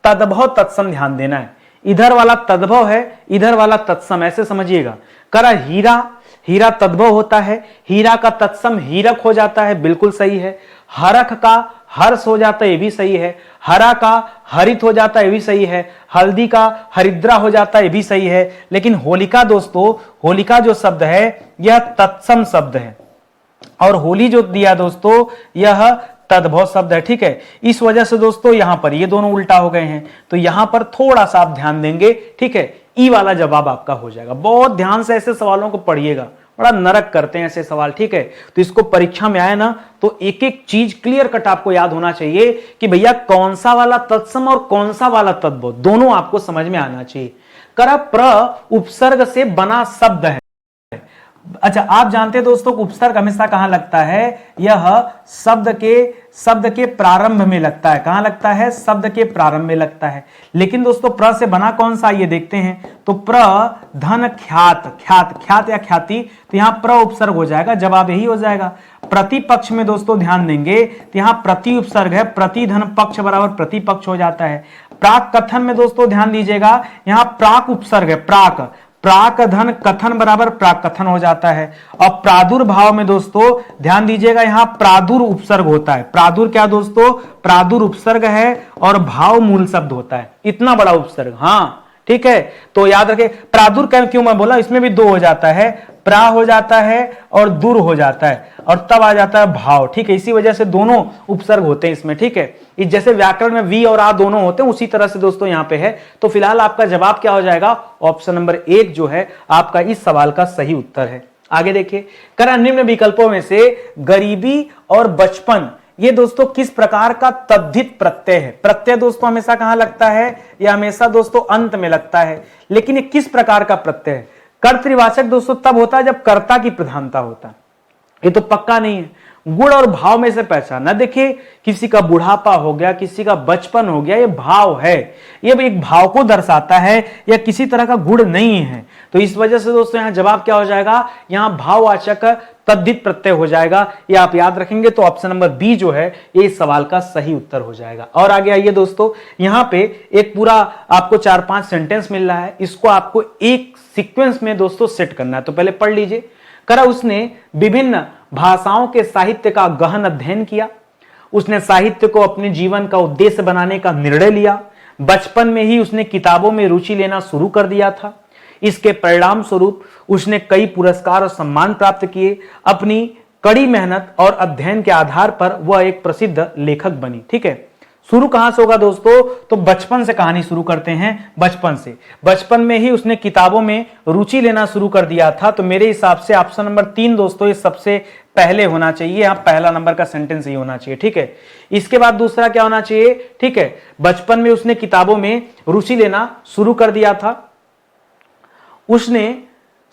तद्भव तत्सम ध्यान देना है। इधर वाला तद्भव है, इधर वाला तत्सम, ऐसे समझिएगा। करा हीरा तद्भव होता है, हीरा का तत्सम हीरक हो जाता है, बिल्कुल सही है। हरख का हर्ष हो जाता है, ये भी सही है। हरा का हरित हो जाता है, ये भी सही है। हल्दी का हरिद्रा हो जाता है, ये भी सही है। लेकिन होलिका दोस्तों, होलिका जो शब्द है यह तत्सम शब्द है और होली जो दिया दोस्तों यह तद्भव शब्द है, ठीक है। इस वजह से दोस्तों यहां पर ये दोनों उल्टा हो गए हैं। तो यहां पर थोड़ा सा आप ध्यान देंगे, ठीक है। ई वाला जवाब आपका हो जाएगा। बहुत ध्यान से ऐसे सवालों को पढ़िएगा, बड़ा नरक करते हैं ऐसे सवाल, ठीक है। तो इसको परीक्षा में आए ना तो एक एक चीज क्लियर कट आपको याद होना चाहिए कि भैया कौन सा वाला तत्सम और कौन सा वाला तद्भव, दोनों आपको समझ में आना चाहिए। कर प्र उपसर्ग से बना शब्द है। अच्छा, आप जानते हैं दोस्तों उपसर्ग हमेशा कहां लगता है? यह शब्द के प्रारंभ में लगता है। कहां लगता है? शब्द के प्रारंभ में लगता है। लेकिन दोस्तों प्र से बना कौन सा, ये देखते हैं। तो प्र धन ख्यात या ख्याति, तो यहां प्र उपसर्ग हो जाएगा, जवाब यही हो जाएगा। प्रतिपक्ष में दोस्तों ध्यान देंगे तो यहां प्रति उपसर्ग है, प्रति धन पक्ष बराबर प्रतिपक्ष हो जाता है। प्राक कथन में दोस्तों ध्यान दीजिएगा, यहां प्राक उपसर्ग है, प्राक धन कथन बराबर प्राक कथन हो जाता है। और प्रादुर्भाव में दोस्तों ध्यान दीजिएगा, यहां प्रादुर उपसर्ग होता है। प्रादुर क्या दोस्तों? प्रादुर उपसर्ग है और भाव मूल शब्द होता है। इतना बड़ा उपसर्ग, हाँ ठीक है। तो याद रखे, प्रादुर क्यों मैं बोला, इसमें भी 2 हो जाता है, प्रा हो जाता है और दूर हो जाता है और तब आ जाता है भाव, ठीक है। इसी वजह से दोनों उपसर्ग होते हैं इसमें, ठीक है। जैसे व्याकरण में वी और आ दोनों होते हैं उसी तरह से दोस्तों यहां पे है। तो फिलहाल आपका जवाब क्या हो जाएगा? ऑप्शन नंबर 1 जो है आपका इस सवाल का सही उत्तर है। आगे देखिए, करा निम्न विकल्पों में से गरीबी और बचपन ये दोस्तों किस प्रकार का तद्धित प्रत्यय है? प्रत्यय दोस्तों हमेशा कहां लगता है? यह हमेशा दोस्तों अंत में लगता है। लेकिन ये किस प्रकार का प्रत्यय है? कर्तृवाचक दोस्तों तब होता है जब कर्ता की प्रधानता होता है। ये तो पक्का नहीं है। गुण और भाव में से पहचानना, देखिए किसी का बुढ़ापा हो गया, किसी का बचपन हो गया, ये भाव है, ये एक भाव को दर्शाता है या किसी तरह का गुण नहीं है। तो इस वजह से दोस्तों यहां जवाब क्या हो जाएगा? यहां भाववाचक तद्धित प्रत्यय हो जाएगा। ये आप याद रखेंगे तो ऑप्शन नंबर बी जो है ये इस सवाल का सही उत्तर हो जाएगा। और आगे आइए दोस्तों, यहां पे एक पूरा आपको 4-5 सेंटेंस मिल रहा है, इसको आपको एक सीक्वेंस में दोस्तों सेट करना है। तो पहले पढ़ लीजिए। करा उसने विभिन्न भाषाओं के साहित्य का गहन अध्ययन किया, उसने साहित्य को अपने जीवन का उद्देश्य बनाने का निर्णय लिया, बचपन में ही उसने किताबों में रुचि लेना शुरू कर दिया था। इसके परिणाम स्वरूप उसने कई पुरस्कार और सम्मान प्राप्त किए। अपनी कड़ी मेहनत और अध्ययन के आधार पर वह एक प्रसिद्ध लेखक बनी। ठीक है, शुरू कहां से होगा दोस्तों? तो बचपन से कहानी शुरू करते हैं। बचपन से, बचपन में ही उसने किताबों में रुचि लेना शुरू कर दिया था। तो मेरे हिसाब से ऑप्शन नंबर 3 दोस्तों ये सबसे पहले होना चाहिए। यहां पहला नंबर का सेंटेंस ही होना चाहिए। ठीक है, इसके बाद दूसरा क्या होना चाहिए? ठीक है, बचपन में उसने किताबों में रुचि लेना शुरू कर दिया था, उसने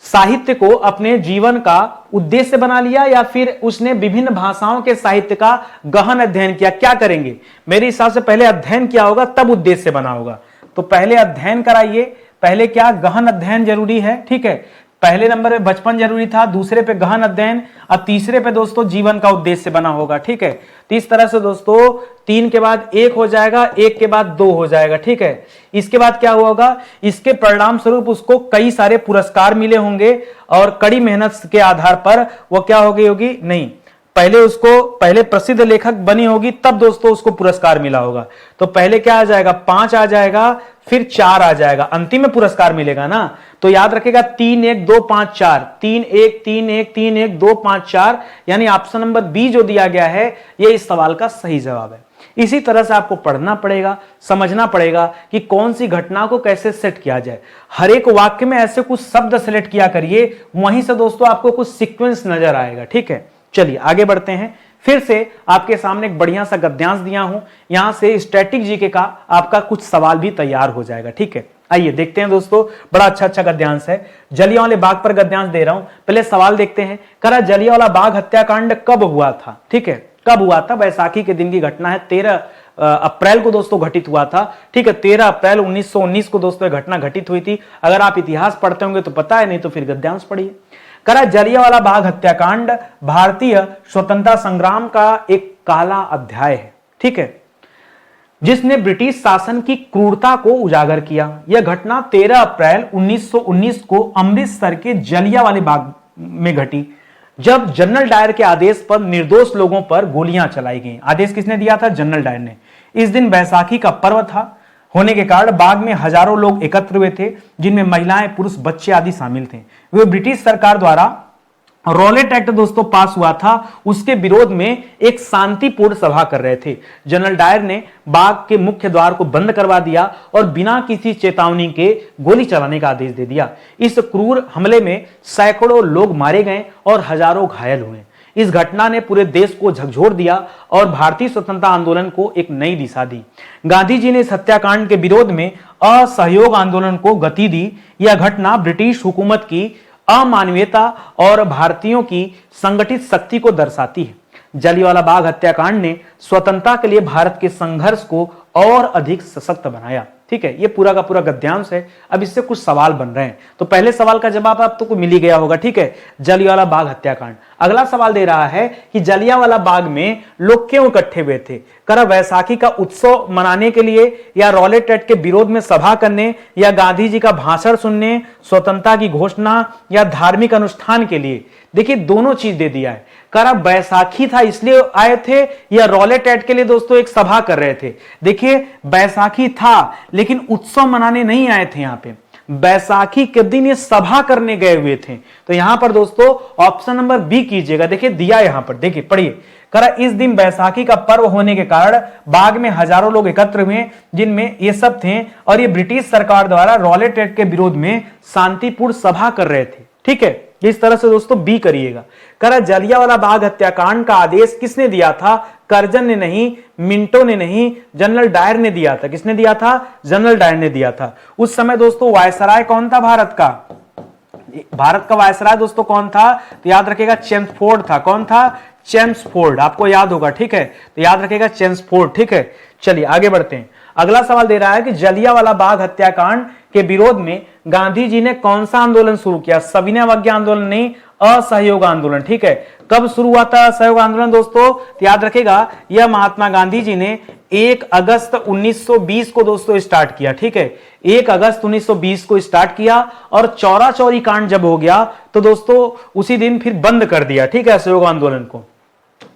साहित्य को अपने जीवन का उद्देश्य बना लिया, या फिर उसने विभिन्न भाषाओं के साहित्य का गहन अध्ययन किया। क्या करेंगे? मेरे हिसाब से पहले अध्ययन किया होगा तब उद्देश्य बना होगा। तो पहले अध्ययन कराइए, पहले क्या गहन अध्ययन जरूरी है। ठीक है, पहले नंबर पे बचपन जरूरी था, दूसरे पे गहन अध्ययन, और तीसरे पे दोस्तों जीवन का उद्देश्य बना होगा। ठीक है, तो इस तरह से दोस्तों 3 के बाद 1 हो जाएगा, 1 के बाद 2 हो जाएगा। ठीक है, इसके बाद क्या होगा? इसके परिणाम स्वरूप उसको कई सारे पुरस्कार मिले होंगे, और कड़ी मेहनत के आधार पर वो क्या हो गई होगी? नहीं, पहले प्रसिद्ध लेखक बनी होगी, तब दोस्तों उसको पुरस्कार मिला होगा। तो पहले क्या आ जाएगा? 5 आ जाएगा, फिर 4 आ जाएगा, अंतिम में पुरस्कार मिलेगा ना। तो याद रखेगा 3 1 2 5 4, 3 1 3 1 3 1 2 5 4, यानी ऑप्शन नंबर बी जो दिया गया है ये इस सवाल का सही जवाब है। इसी तरह से आपको पढ़ना पड़ेगा, समझना पड़ेगा कि कौन सी घटना को कैसे सेट किया जाए। हर एक वाक्य में ऐसे कुछ शब्द सेलेक्ट किया करिए, वहीं से दोस्तों आपको कुछ सीक्वेंस नजर आएगा। ठीक है, चलिए आगे बढ़ते हैं। फिर से आपके सामने एक बढ़िया सा गद्यांश दिया हूं, यहां से स्टैटिक जीके का आपका कुछ सवाल भी तैयार हो जाएगा। ठीक है, आइए देखते हैं दोस्तों, बड़ा अच्छा गद्यांश है। जलियांवाला बाग पर गद्यांश दे रहा हूं, पहले सवाल देखते हैं। करा जलियांवाला बाग हत्याकांड कब हुआ था? ठीक है, कब हुआ था? बैसाखी के दिन की घटना है, 13 अप्रैल को दोस्तों घटित हुआ था। ठीक है, 13 अप्रैल 1919 को दोस्तों घटना घटित हुई थी। अगर आप इतिहास पढ़ते होंगे तो पता है, नहीं तो फिर गद्यांश पढ़िए। करा जलियांवाला बाग हत्याकांड भारतीय स्वतंत्रता संग्राम का एक काला अध्याय है। ठीक है, जिसने ब्रिटिश शासन की क्रूरता को उजागर किया। यह घटना 13 अप्रैल 1919 को अमृतसर के जलियांवाला बाग में घटी, जब जनरल डायर के आदेश पर निर्दोष लोगों पर गोलियां चलाई गईं। आदेश किसने दिया था? जनरल डायर ने। इस दिन बैसाखी का पर्व था, होने के कारण बाग में हजारों लोग एकत्र हुए थे, जिनमें महिलाएं, पुरुष, बच्चे आदि शामिल थे। वे ब्रिटिश सरकार द्वारा रॉलेट एक्ट दोस्तों पास हुआ था, उसके विरोध में एक शांतिपूर्ण सभा कर रहे थे। जनरल डायर ने बाग के मुख्य द्वार को बंद करवा दिया और बिना किसी चेतावनी के गोली चलाने का आदेश दे दिया। इस क्रूर हमले में सैकड़ों लोग मारे गए और हजारों घायल हुए। इस घटना ने पूरे देश को झकझोर दिया और भारतीय स्वतंत्रता आंदोलन को एक नई दिशा दी। गांधी जी ने इस हत्याकांड के विरोध में असहयोग आंदोलन को गति दी। यह घटना ब्रिटिश हुकूमत की अमानवीयता और भारतीयों की संगठित शक्ति को दर्शाती है। जलियांवाला बाग हत्याकांड ने स्वतंत्रता के लिए भारत के संघर्ष को और अधिक सशक्त बनाया। ठीक है, ये पूरा का पूरा गद्यांश है। अब इससे कुछ सवाल बन रहे हैं, तो पहले सवाल का जवाब आपको मिल ही गया होगा। ठीक है, जलियांवाला बाग हत्याकांड। अगला सवाल दे रहा है कि जलियांवाला बाग में लोग क्यों इकट्ठे हुए थे? करा बैसाखी का उत्सव मनाने के लिए, या रॉलेट एक्ट के विरोध में सभा करने, या गांधी जी का भाषण सुनने, स्वतंत्रता की घोषणा, या धार्मिक अनुष्ठान के लिए? देखिए दोनों चीज दे दिया है। करा बैसाखी था इसलिए आए थे, या रॉलेट एक्ट के लिए दोस्तों एक सभा कर रहे थे? देखिए बैसाखी था लेकिन उत्सव मनाने नहीं आए थे। यहां पे बैसाखी के दिन ये सभा करने गए हुए थे। तो यहां पर दोस्तों ऑप्शन नंबर बी कीजिएगा। देखिए दिया यहां पर, देखिए पढ़िए। करा इस दिन बैसाखी का पर्व होने के कारण बाग में हजारों लोग एकत्र हुए, जिनमें ये सब थे, और ये ब्रिटिश सरकार द्वारा रॉलेट एक्ट के विरोध में शांतिपूर्ण सभा कर रहे थे। ठीक है, इस तरह से दोस्तों बी करिएगा। करा जलियांवाला बाग हत्याकांड का आदेश किसने दिया था? कर्जन ने नहीं, मिंटो ने नहीं, जनरल डायर ने दिया था। किसने दिया था? जनरल डायर ने दिया था। उस समय दोस्तों वायसराय कौन था भारत का? भारत का वायसराय दोस्तों कौन था? तो याद रखिएगा चेम्सफोर्ड था। कौन था? चेम्सफोर्ड, आपको याद होगा। ठीक है, तो याद रखिएगा चेम्सफोर्ड। ठीक है, चलिए आगे बढ़ते हैं। अगला सवाल दे रहा है कि जलियांवाला बाग हत्याकांड के विरोध में गांधी जी ने कौन सा आंदोलन शुरू किया? सविनय अवज्ञा आंदोलन नहीं, असहयोग आंदोलन। ठीक है, कब शुरू हुआ था असहयोग आंदोलन दोस्तों? तो याद रखेगा, यह महात्मा गांधी जी ने 1 अगस्त 1920 को दोस्तों स्टार्ट किया। ठीक है, 1 अगस्त 1920 को स्टार्ट किया और चौरा चौरी कांड जब हो गया तो दोस्तों उसी दिन फिर बंद कर दिया। ठीक है, असहयोग आंदोलन को।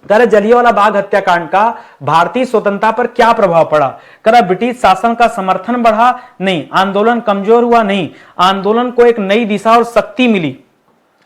जलियांवाला बाग हत्याकांड का भारतीय स्वतंत्रता पर क्या प्रभाव पड़ा? करा ब्रिटिश शासन का समर्थन बढ़ा? नहीं। आंदोलन कमजोर हुआ? नहीं। आंदोलन को एक नई दिशा और शक्ति मिली।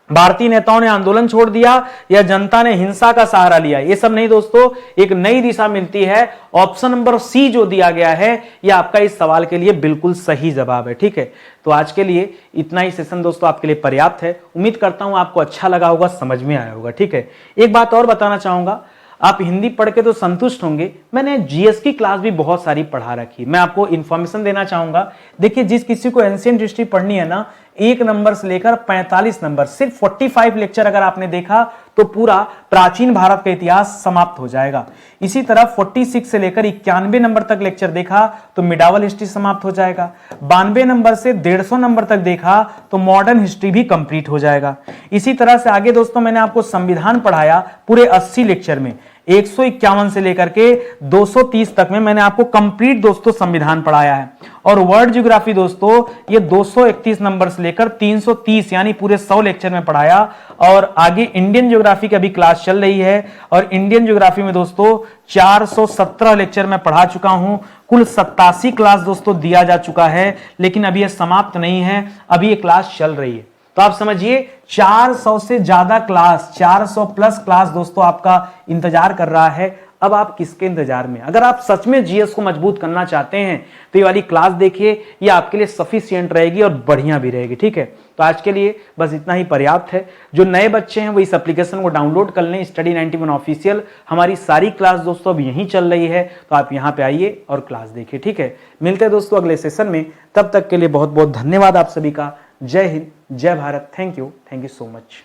भारतीय नेताओं ने आंदोलन छोड़ दिया या जनता ने हिंसा का सहारा लिया? ये सब नहीं दोस्तों, एक नई दिशा मिलती है। ऑप्शन नंबर सी जो दिया गया है यह आपका इस सवाल के लिए बिल्कुल सही जवाब है। ठीक है, तो आज के लिए इतना ही सेशन दोस्तों आपके लिए पर्याप्त है। उम्मीद करता हूं आपको अच्छा लगा होगा, समझ में आया होगा। ठीक है, एक बात और बताना चाहूंगा, आप हिंदी पढ़ के तो संतुष्ट होंगे, मैंने जीएस की क्लास भी बहुत सारी पढ़ा रखी। मैं आपको इंफॉर्मेशन देना चाहूंगा। देखिए, जिस किसी को एंशिएंट हिस्ट्री पढ़नी है ना, 1 नंबर से लेकर 45 नंबर, सिर्फ 45 लेक्चर अगर आपने देखा तो पूरा प्राचीन भारत का इतिहास समाप्त हो जाएगा। इसी तरह 46 से लेकर 91 नंबर तक लेक्चर देखा तो मिडावल हिस्ट्री समाप्त हो जाएगा। 92 नंबर से 150 नंबर तक देखा तो मॉडर्न हिस्ट्री भी कंप्लीट हो जाएगा। इसी तरह से आगे दोस्तों मैंने आपको संविधान पढ़ाया पूरे 80 लेक्चर में। 151 से लेकर के 230 तक में मैंने आपको कंप्लीट दोस्तों संविधान पढ़ाया है। और वर्ल्ड ज्योग्राफी दोस्तों ये 231 नंबर से लेकर 330 यानी पूरे 100 लेक्चर में पढ़ाया। और आगे इंडियन ज्योग्राफी की अभी क्लास चल रही है और इंडियन ज्योग्राफी में दोस्तों 417 लेक्चर में पढ़ा चुका हूं। कुल 87 क्लास दोस्तों दिया जा चुका है, लेकिन अभी यह समाप्त नहीं है, अभी ये क्लास चल रही है। तो आप समझिए 400 से ज्यादा क्लास, 400 प्लस क्लास दोस्तों आपका इंतजार कर रहा है। अब आप किसके इंतजार में? अगर आप सच में जीएस को मजबूत करना चाहते हैं तो ये वाली क्लास देखिए, ये आपके लिए सफिशिएंट रहेगी और बढ़िया भी रहेगी। ठीक है, तो आज के लिए बस इतना ही पर्याप्त है। जो नए बच्चे हैं वो इस एप्लीकेशन को डाउनलोड कर लें, स्टडी 91 ऑफिशियल। हमारी सारी क्लास दोस्तों अब यहीं चल रही है, तो आप यहाँ पे आइए और क्लास देखिए। ठीक है, मिलते हैं दोस्तों अगले सेशन में। तब तक के लिए बहुत बहुत धन्यवाद आप सभी का। जय हिंद, जय Bharat. Thank you so much.